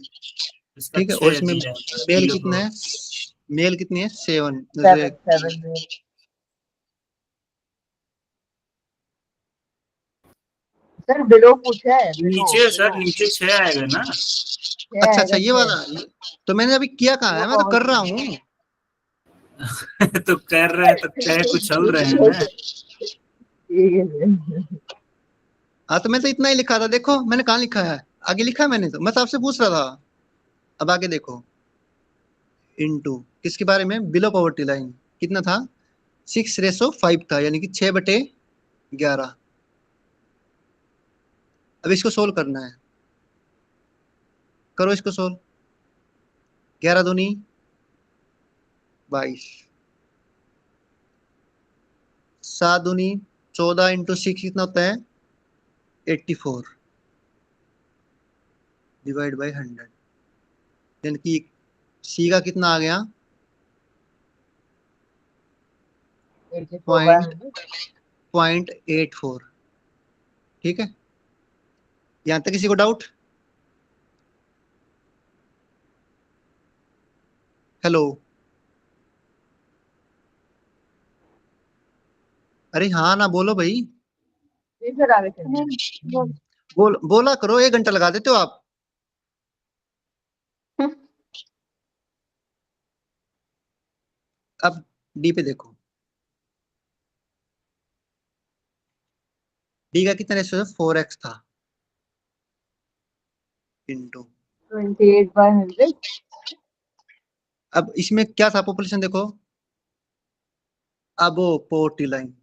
इसका ठीक है, और 6 इसमें दिया मेल बिलो कितना को। है? मेल कितनी है? 7। 7 मेल। सर बिलो पूछा है, बिलो नीचे सर, बिलो। नीचे 6 आएगा ना। अच्छा अच्छा, ये वाला। तो मैंने अभी किया कहाँ है, मैं तो कर रहा हूँ। तो कर रहे हैं तो कह कुछ चल रहे हैं ना। हाँ तो मैं तो इतना ही लिखा था, देखो मैंने कहाँ लिखा है, आगे लिखा है मैंने, तो मैं तो आपसे पूछ रहा था। अब आगे देखो, इनटू किसके बारे में, बिलो पॉवर्टी लाइन कितना था, 6:5 था, यानी कि 6/11। अब इसको सोल्व करना है, करो इसको सोल्व। 11 दूनी 22, 7 दूनी 14 इंटू 6 कितना होता है, 84 डिवाइड बाई 100, यानी कि सी का कितना आ गया, 0.84। ठीक है, यहां तक किसी को डाउट? हेलो, अरे हाँ ना बोलो भाई, सर आगे चलिए। नहीं, बोला करो, 1 घंटा लगा देते हो आप। अब डी पे देखो, डी का कितना रेशियो है, 4x था, इंटू 28/100। अब इसमें क्या था, पॉपुलेशन देखो, अब वो पोवर्टी लाइन,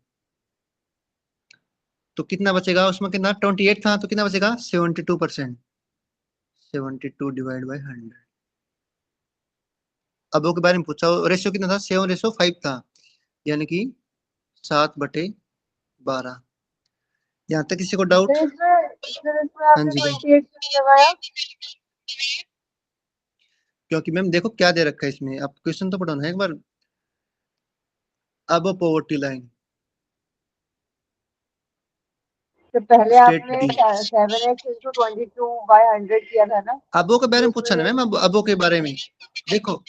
तो कितना बचेगा उसमें, कितना 28 था, तो कितना बचेगा 72%, 72 डिवाइड बाई 100। अब वो के बारे में पूछा, रेशियो कितना था, 7:5 था, यानी कि 7/12। यहाँ तक किसी को डाउट? सर इसमें हाँ आपने जी भाई, 28 क्यों नहीं लगाया? क्योंकि मैम देखो क्या दे रखा है इसमें, आप क्वेश्चन तो पढ़ो ना एक बार। अब पोवर्टी लाइन, तो पहले स्टेट आपने डी, 7x इंटू 22/100 किया था ना, अबो के बारे तो में पूछा ना उसमें मैम, अबो के बारे में देखो।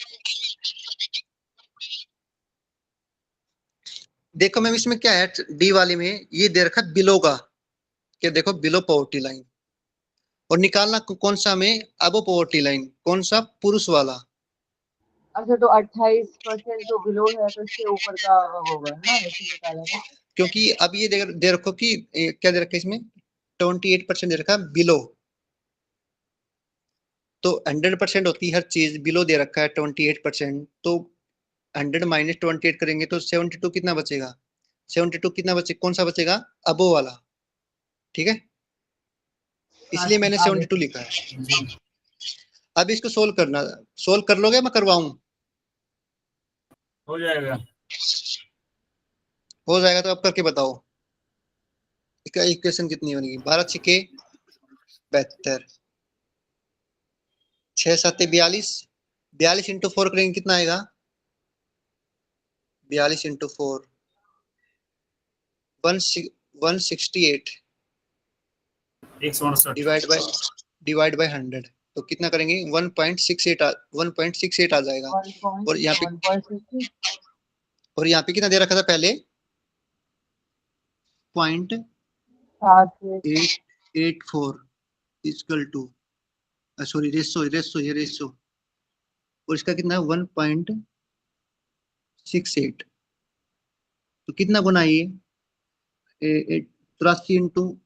देखो मैम इसमें क्या है, डी वाली में ये दे रखा है बिलो का, कि देखो बिलो पॉवर्टी लाइन, और निकालना कौन सा में, अब पॉवर्टी लाइन कौन सा, पुरुष वाला। अच्छा तो 28% तो बिलो है, तो इसके ऊपर का होगा ना, ऐसे निकाला था। क्योंकि अब ये दे रखो कि क्या दे रखा है इसमें, 28% दे रखा है बिलो, तो 100% होती है हर चीज, बिलो दे रखा है 28%, तो 100 माइनस 28 करेंगे तो 72 कितना बचेगा, 72 कितना बचे, कौन सा बचेगा, अबो वाला। ठीक है, इसलिए मैंने आगे 72 लिखा है। जी अब इसको सोल्व करना, सोल्व कर लोगे, मैं करवाऊं? हो जाएगा। हो जाएगा तो अब करके बताओ, इसका इक्वेशन कितनी बनेगी, 12×6 = 72, 6×7 = 42, 42 इंटू 4 करेंगे कितना आएगा, 42 इंटू 4 168 168। डिवाइड बाय 100, तो कितना करेंगे, 1.68 आ जाएगा। और यहाँ पे 1.1.60। और यहाँ पे कितना दे रखा था पहले, 0.884 इक्वल टू, सॉरी रेसो, और इसका कितना है 1.68, तो कितना गुना ये, 83 इंटू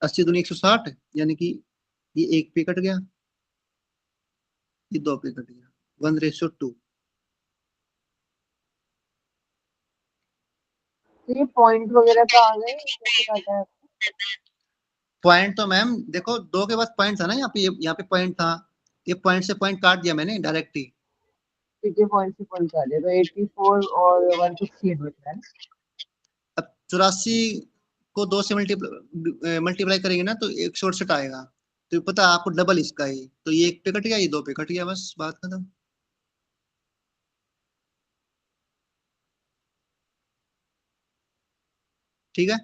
80 दूनी 160, यानी कि ये 1 पे कट गया, ये 2 पे कट गया, 1:2। तो ये पॉइंट वगैरह का आ गए, कैसे काटा है? पॉइंट तो मैम देखो 2 के बाद पॉइंट था ना, यहाँ पे पॉइंट था, ये पॉइंट से पॉइंट काट दिया मैंने डायरेक्ट ही। ठीक है, पॉइंट से पॉइंट का लिया, तो 84 और 168 बच रहा है ना। अब 84 को 2 से मल्टीप्लाई करेंगे ना, तो 168 आएगा, तो पता है आपको डबल इसका ही, तो ये 1 पे कट गया, ये 2 पे कट गया, बस बात खत्म। ठीक है,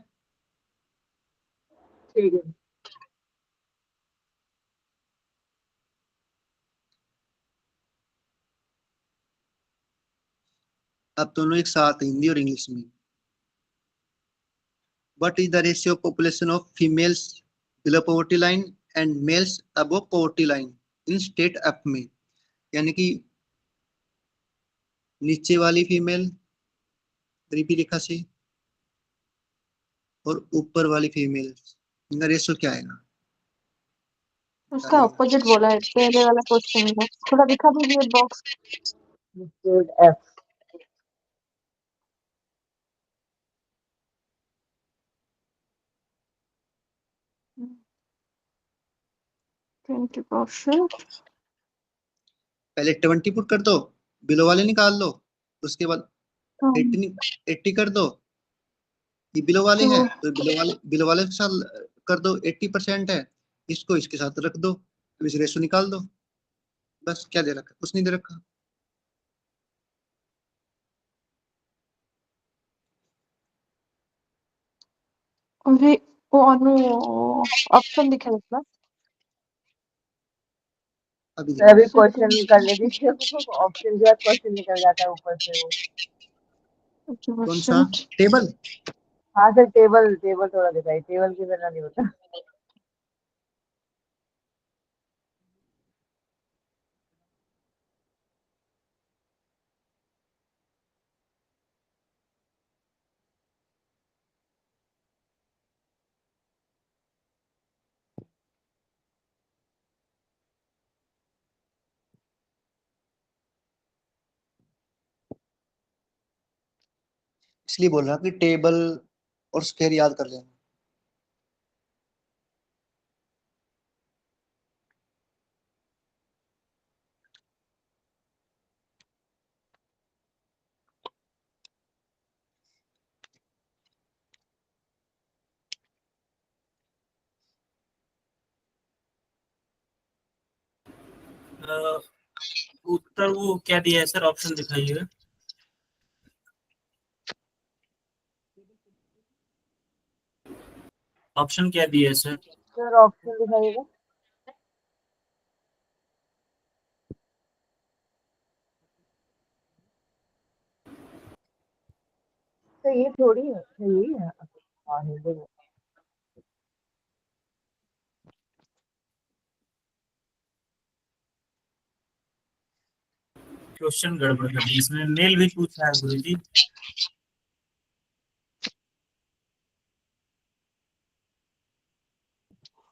ठीक है। अब दोनों एक साथ हिंदी और इंग्लिश में। What is the ratio of population of females below poverty line and males above poverty line? In state up में, यानी कि नीचे वाली फीमेल गरीबी रेखा से और ऊपर वाली फीमेल, इनका रेशो क्या आएगा? उसका बताइएगा। ऑपोजिट बोला है पहले वाला क्वेश्चन में। थोड़ा दिखा दीजिए बॉक्स। State F 20%। पहले 20 पुट कर दो, बिलो वाले निकाल लो, उसके बाद 80 80 कर दो, ये बिलो वाले हैं तो बिलो वाले के साथ कर दो, 80% है, इसको इसके साथ रख दो, तो इस रेशो निकाल दो। बस क्या दे रखा, कुछ नहीं दे रखा। अभी वो अनु ऑप्शन दिखा इसका। अभी मैं अभी देखो। क्वेश्चन करने दीजिए, ऑप्शन के बाद क्वेश्चन निकल जाता है ऊपर से वो। कौन सा टेबल? हाँ सर, टेबल टेबल थोड़ा दिखाई, टेबल के बिना नहीं होता। इसलिए बोल रहा कि टेबल और स्क्वायर याद कर लेना। उत्तर वो क्या दिया है सर, ऑप्शन दिखाइएगा। ऑप्शन क्या दिया है सर? Sir option दिखाइएगा। तो ये थोड़ी है, यही है। हाँ हिंदी में। क्वेश्चन गड़बड़ कर दी इसमें, मेल भी पूछा है गुरु जी।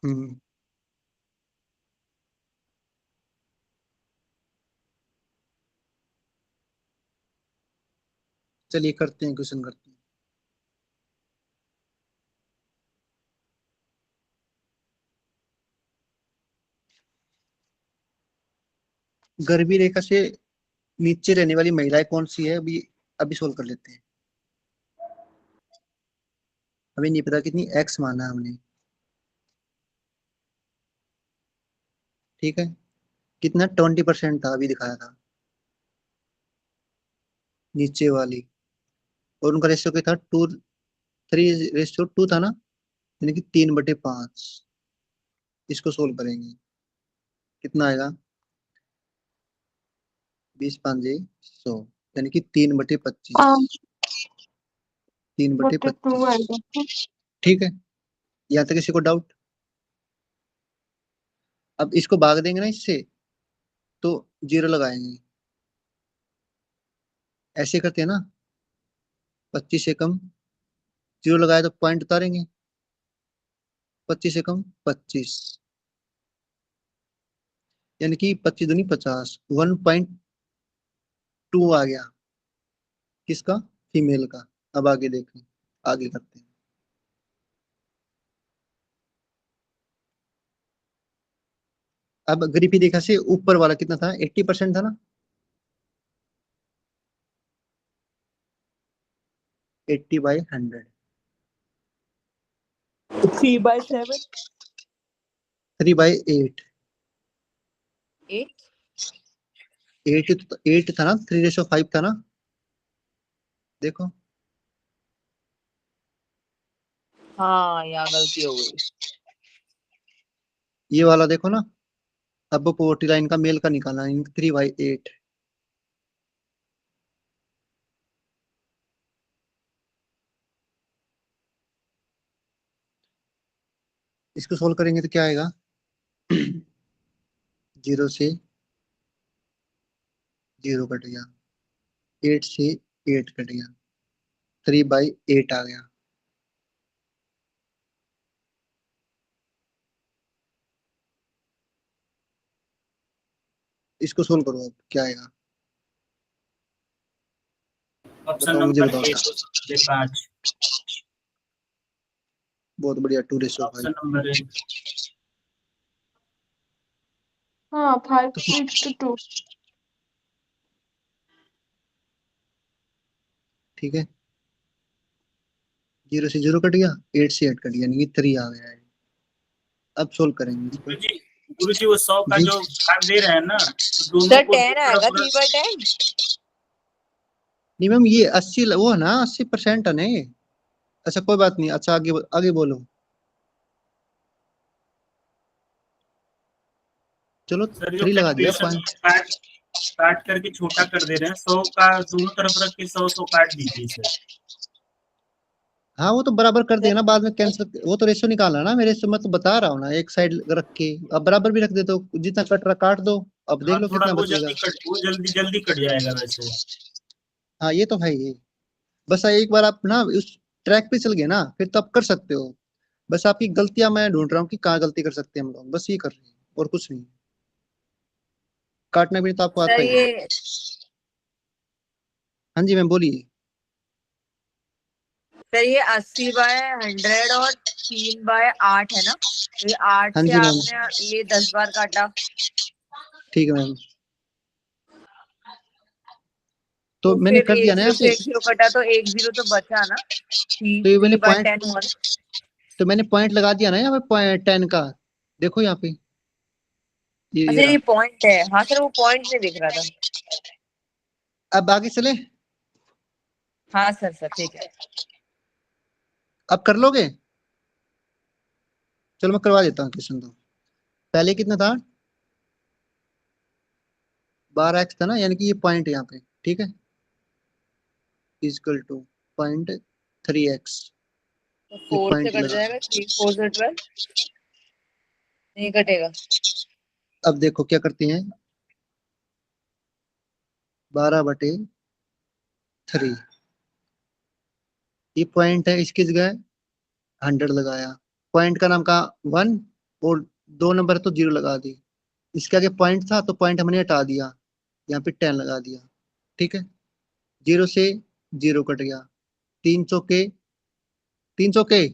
हम्म, चलिए करते हैं, क्वेश्चन करते हैं। गर्भी रेखा से नीचे रहने वाली महिलाएं कौन सी है, अभी अभी सोल्व कर लेते हैं। अभी नहीं पता कितनी, एक्स माना हमने, ठीक है। कितना 20% था, अभी दिखाया था नीचे वाली, और उनका रेशियो क्या था, 3:2 था ना, यानी कि 3/5। इसको सोल्व करेंगे, कितना आएगा, 20×5 = 100, यानी कि 3/25। 42 3/25, आएगा। ठीक है। यहाँ तक किसी को डाउट? अब इसको भाग देंगे ना इससे, तो 0 लगाएंगे, ऐसे करते हैं ना, 25 से कम 0 लगाए तो पॉइंट उतारेंगे, 25 से कम 25, यानी कि 25×2 = 50, 1.2 आ गया, किसका, फीमेल का। अब आगे देखें, आगे करते हैं। अब गरीबी रेखा से ऊपर वाला कितना था, 80% था ना, 80/100, 3/7 3/8, 8। 8 था ना, 3:5 था ना, देखो हाँ यहाँ गलती हो गई। ये वाला देखो ना। अब पोवर्टी लाइन का मेल का निकालना, 3/8, इसको सोल्व करेंगे तो क्या आएगा, 0 से 0 कट गया, 8 से 8 कट गया, 3/8 आ गया। इसको सोल्व करो, अब क्या आएगा ऑप्शन बताओ, मुझे नंबर बताओ ए क्या। 5। बहुत बढ़िया, 2:5। Option number A. हाँ 5:2। ठीक है, 0 से 0 कट गया, 8 से 8 कट गया, यानी कि 3 आ गया है। अब सोल्व करेंगे इसको। गुरु जी वो 100 का जी जो भाग दे रहे हैं ना, तो दोनों सर को 10 पूरा आएगा, पूरा 3/10। नहीं मैम, ये 80 वो है ना, 80% है नहीं। अच्छा कोई बात नहीं, अच्छा आगे आगे बोलो। चलो सर जो 3 लगा दिया कैलकुलेशन पॉइंट। काट काट करके छोटा कर दे रहे हैं, 100 का दोनों तरफ रख के 100 काट दीजिए सर। हाँ वो तो बराबर कर दिया ना, बाद में कैंसिल, वो तो रेशो निकालना ना, मेरे रेशो मैं तो बता रहा हूँ ना, एक साइड रख के अब बराबर भी रख दे, तो जितना कट रहा काट दो, अब देख हाँ लो थोड़ा कितना वो बचेगा। जल्दी जल्दी कट जाएगा वैसे। हाँ ये तो है ही। बस एक बार आप ना उस ट्रैक पे चल गए ना, फिर तो आप कर सकते हो। बस आपकी गलतियां मैं ढूंढ रहा हूँ कि कहाँ गलती कर सकते हैं हम लोग, बस ये कर रहे हैं और कुछ नहीं। काटना भी तो आपको आता सर ही है। ये हाँ जी मैम बोलिए। सर ये 80/100 और 3/8 है ना, तो ये 8 हाँ से जी मैम, आपने ये 10 बार काटा। ठीक है मैम, तो तो मैंने फिर कर दिया एक ना जीरो यहाँ पे। से एक जीरो कटा, तो 1 0 तो बचा ना। थ्री तो ये मैंने three by point, ten one तो मैंने पॉइंट लगा दिया ना यहाँ पे 10 का, देखो यहाँ पे, ये अच्छा ये रहा। पॉइंट है, हाँ सर वो पॉइंट नहीं दिख रहा था। अब आगे चले, हाँ सर सर ठीक है। अब कर लोगे। चलो मैं करवा देता हूँ क्वेश्चन। तो पहले कितना था, 12x था ना, यानी कि ये पॉइंट है यहाँ पे, ठीक है, इजकल टू 0.3x, तो ये 4 से पॉइंट कट लगा। जाएगा, 3 4 से 12 नहीं कटेगा। अब देखो क्या करते हैं, 12/3, ये पॉइंट है, इसकी जगह 100 लगाया, पॉइंट का नाम कहा 1, और 2 नंबर तो 0 लगा दी, इसके आगे पॉइंट था तो पॉइंट हमने हटा दिया, यहाँ पे 10 लगा दिया, ठीक है। 0 से 0 कट गया, 3 चौके 3 चौके,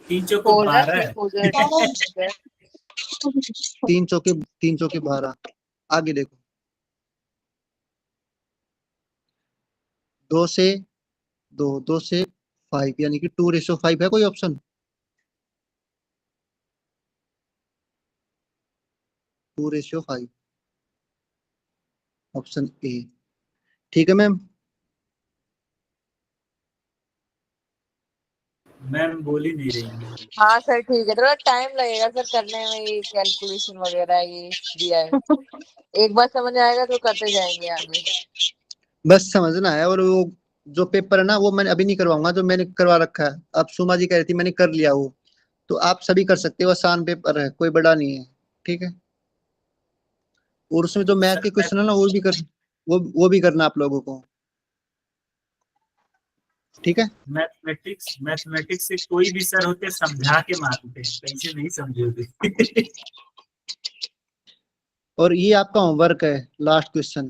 3 चौको फोर जा 3 12। 4 जा 12। 3 चौके 12। आगे देखो, 2 से 2, 2 से 5, यानी कि 2:5 है कोई ऑप्शन, 2:5, ऑप्शन ए, ठीक है मैम। मैम बोल ही नहीं रही है। हाँ सर ठीक है, थोड़ा टाइम लगेगा सर करने में, ये कैलकुलेशन वगैरह ये दिया है। एक बार समझ आएगा तो करते जाएंगे आगे। बस समझना है, और वो जो पेपर है ना, वो मैंने अभी नहीं करवाऊंगा, जो मैंने करवा रखा है, अब सुमा जी कह रही थी मैंने कर लिया वो, तो आप सभी कर सकते हो, आसान पेपर है, कोई बड़ा नहीं है, ठीक है। और उसमें जो मैथ सर के क्वेश्चन है ना, वो भी कर, वो भी करना आप लोगों को, ठीक है। मैथमेटिक्स से कोई भी सर होते समझा के मारते हैं, कैसे नहीं समझोगे। और ये आपका होमवर्क है, लास्ट क्वेश्चन,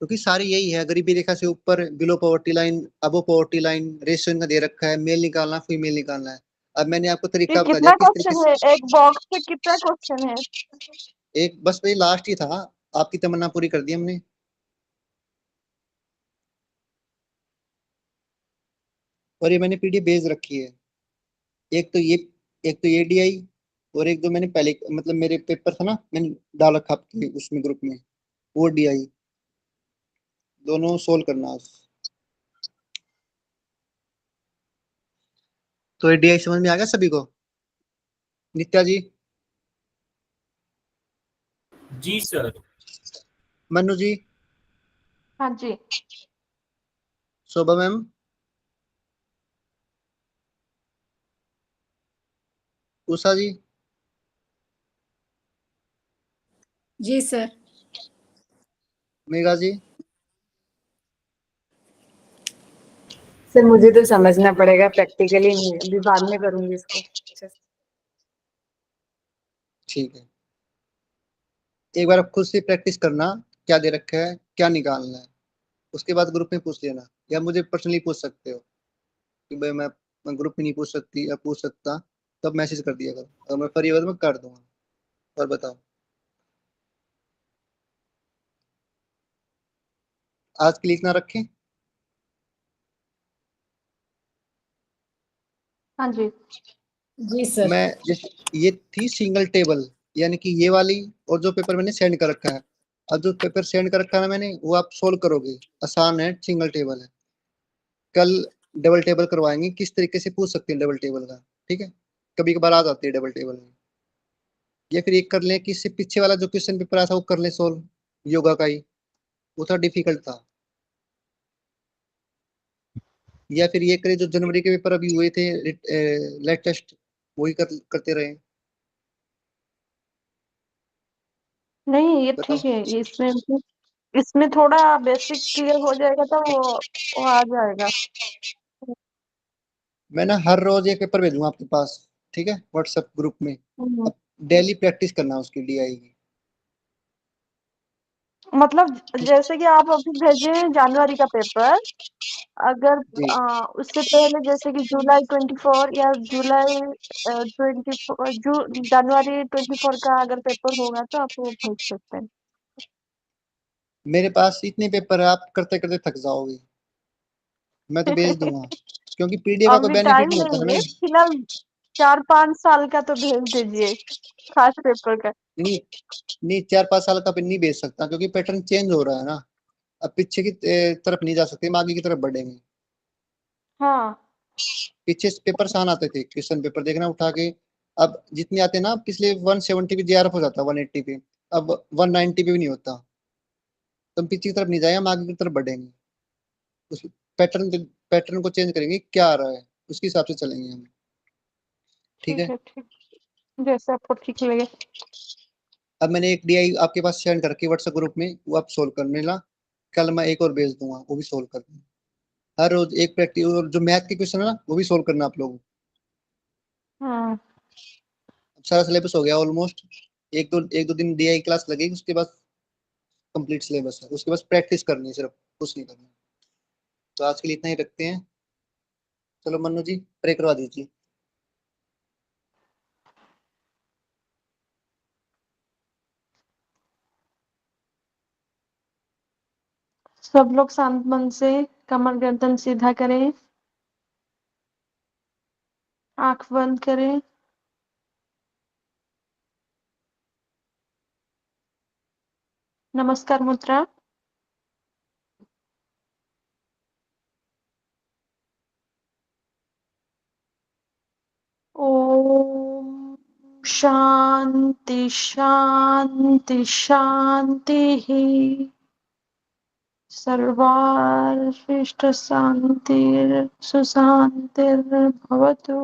क्योंकि सारी यही है, गरीबी रेखा से ऊपर, बिलो पॉवर्टी लाइन, अबो पॉवर्टी लाइन, रेशियो इनका दे रखा है, मेल निकालना फीमेल निकालना है। अब मैंने आपको ये तरीका बता दिया कितना किस तरीके क्वेश्चन है, से। एक बॉक्स में कितना क्वेश्चन है? एक बस वही लास्ट ही था, आपकी तमन्ना पूरी कर दी हमने। और ये मैंने पीडीएफ भेज रखी है, एक तो ये, एक तो ये डीआई, और एक जो मैंने पहले मतलब मेरे पेपर था ना, मैंने डाल रखा आपके उसमें ग्रुप में, वो डीआई, दोनों सोल्व करना आज। तो ये डीआई समझ में आ गया सभी को, नित्या जी, जी सर। मनु जी, हाँ जी। शोभा मैम, उषा जी, जी सर। मेघा जी, सर मुझे तो समझना पड़ेगा, प्रैक्टिकली नहीं, अभी बाद में करूंगी इसको। ठीक है। एक बार आप खुद से प्रैक्टिस करना, क्या दे रखा है, क्या निकालना है, उसके बाद ग्रुप में पूछ लेना, या मुझे पर्सनली पूछ सकते हो कि भाई मैं ग्रुप में नहीं पूछ सकती या पूछ सकता, तब मैसेज कर दिया करो, अगर मैं फ्री होगा तो मैं कर दूंगा। और बताओ, आज के लिए इतना रखें। हाँ जी। जी सर। मैं जैसे ये थी सिंगल टेबल, यानी कि ये वाली, और जो पेपर मैंने सेंड कर रखा है, अब जो पेपर सेंड कर रखा है ना मैंने, वो आप सोल्व करोगे, आसान है, सिंगल टेबल है। कल डबल टेबल करवाएंगे, किस तरीके से पूछ सकते हैं डबल टेबल का, ठीक है, कभी कभार आ जाती है डबल टेबल में। या फिर एक कर लें कि इससे पीछे वाला जो क्वेश्चन पेपर आया था वो कर लें सोल्व, योगा का ही, वो थोड़ा डिफिकल्ट था। या फिर ये करें जो जनवरी के पेपर अभी हुए थे, लेटेस्ट, वही करते रहे। नहीं, ये बताओ, ठीक है, इसमें थोड़ा बेसिक क्लियर हो जाएगा तो वो आ जाएगा। मैं ना हर रोज एक पेपर भेजूंगा आपके पास, ठीक है, व्हाट्सएप ग्रुप में। हम्म। अब डेली प्रैक्टिस करना उसकी डीआई की। मतलब जैसे कि आप अभी भेजे हैं जनवरी का पेपर, अगर जी, उससे पहले जैसे कि जुलाई 24 या जुलाई 24 जनवरी 24 का अगर पेपर होगा तो आप वो भेज सकते हैं। मेरे पास इतने पेपर है, आप करते करते थक जाओगे, मैं तो भेज दूंगा, क्योंकि पीडीएफ का कोई अभी बेनिफिट टाइम नहीं होता ना नहीं है मैम। फिलहाल, 4-5 साल का तो भेज दीजिए, खास पेपर का। नहीं, नहीं, 4-5 साल का नहीं भेज सकता, क्योंकि पैटर्न चेंज हो रहा है ना। अब पीछे की तरफ नहीं जा सकते, हम आगे की तरफ बढ़ेंगे। हाँ। पीछे पेपर आसान आते थे, क्वेश्चन पेपर देखना उठा के, अब जितने आते हैं ना, पिछले 170 पे जीआरएफ हो जाता, 180 पे, अब 190 पे भी नहीं होता। तो हम पीछे की तरफ नहीं जाएंगे, हम आगे की तरफ बढ़ेंगे। उस पैटर्न पैटर्न को चेंज करेंगे, क्या आ रहा है उसके हिसाब से चलेंगे हम, ठीक ठीक है। है, ठीक, जैसे आपको ठीक लगे। अब मैंने एक डीआई आपके पास सेंड करके व्हाट्सएप ग्रुप में, वो आप सोल्व करने ला, कल मैं एक और भेज दूंगा, वो भी सोल्व कर दूंगा। हर रोज एक प्रैक्टिस, और जो मैथ के क्वेश्चन है ना, वो भी सोल्व करना आप लोगों को। हाँ, अब सारा सिलेबस हो गया ऑलमोस्ट, एक दो दिन डीआई क्लास लगेगी, उसके बाद कंप्लीट सिलेबस है, उसके बाद प्रैक्टिस करनी है सिर्फ, कुछ नहीं करना। तो आज के लिए इतना ही रखते हैं। चलो मन्नू जी, प्रे करवा दीजिए। सब लोग शांत मन से कमर गर्दन सीधा करें, आंख बंद करें। नमस्कार मुद्रा। ओम शांति शांति शांति। सर्वारिष्ट शांतिर सुशांतिर्भवतु।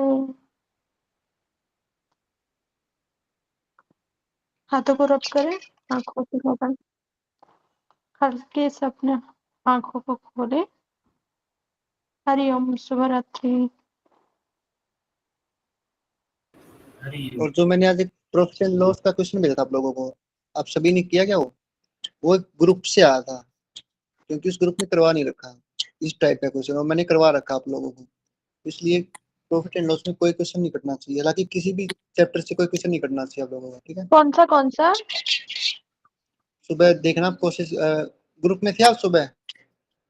हाथों को रब करें, आंखों को बंद, हल्के से अपने आंखों को खोले। हरिओम, शुभ रात्रि। हरी और जो मैंने आज एक प्रोफिट एंड लॉस का क्वेश्चन भेजा था आप लोगों को, आप सभी ने किया क्या? वो एक ग्रुप से आया था, क्योंकि उस ग्रुप ने करवा नहीं रखा इस टाइप का क्वेश्चन, और मैंने करवा रखा आप लोगों को। इसलिए प्रॉफिट एंड लॉस में कोई क्वेश्चन नहीं कटना चाहिए, हालांकि किसी भी चैप्टर से कोई क्वेश्चन नहीं कटना चाहिए आप लोगों को, ठीक है। कौन सा? सुबह देखना आप, कोशिश ग्रुप में थे आप सुबह,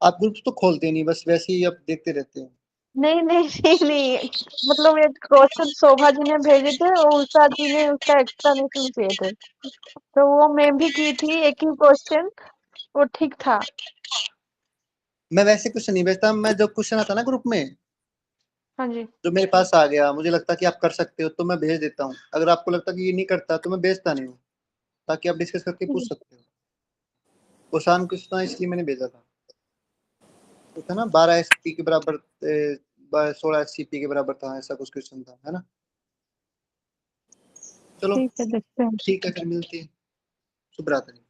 आप ग्रुप तो खोलते नहीं, बस वैसे ही आप देखते रहते हो। नहीं नहीं नहीं नहीं, मतलब एक क्वेश्चन शोभा जी ने भेजे थे और उषा जी ने उसका एक्सप्लेनेशन किए थे, तो वो मैं भी की थी, एक ही क्वेश्चन, वो ठीक था। मैं वैसे क्वेश्चन नहीं भेजता, मैं जो क्वेश्चन आता ना ग्रुप में, हाँ जी। जो मेरे पास आ गया, मुझे लगता कि आप कर सकते हो, तो मैं भेज देता हूँ। अगर आपको लगता कि ये नहीं करता, तो मैं भेजता नहीं हूँ, ताकि आप डिस्कस करके पूछ सकते हो। वो आसान क्वेश्चन था, इसलिए मैंने भेजा था। वो था ना 12 एसपी के बराबर, 16 एससीपी के बराबर था, ऐसा कुछ क्वेश्चन था, है ना। चलो ठीक है, देखते हैं। ठीक है, फिर मिलते हैं। शुभ रात्रि।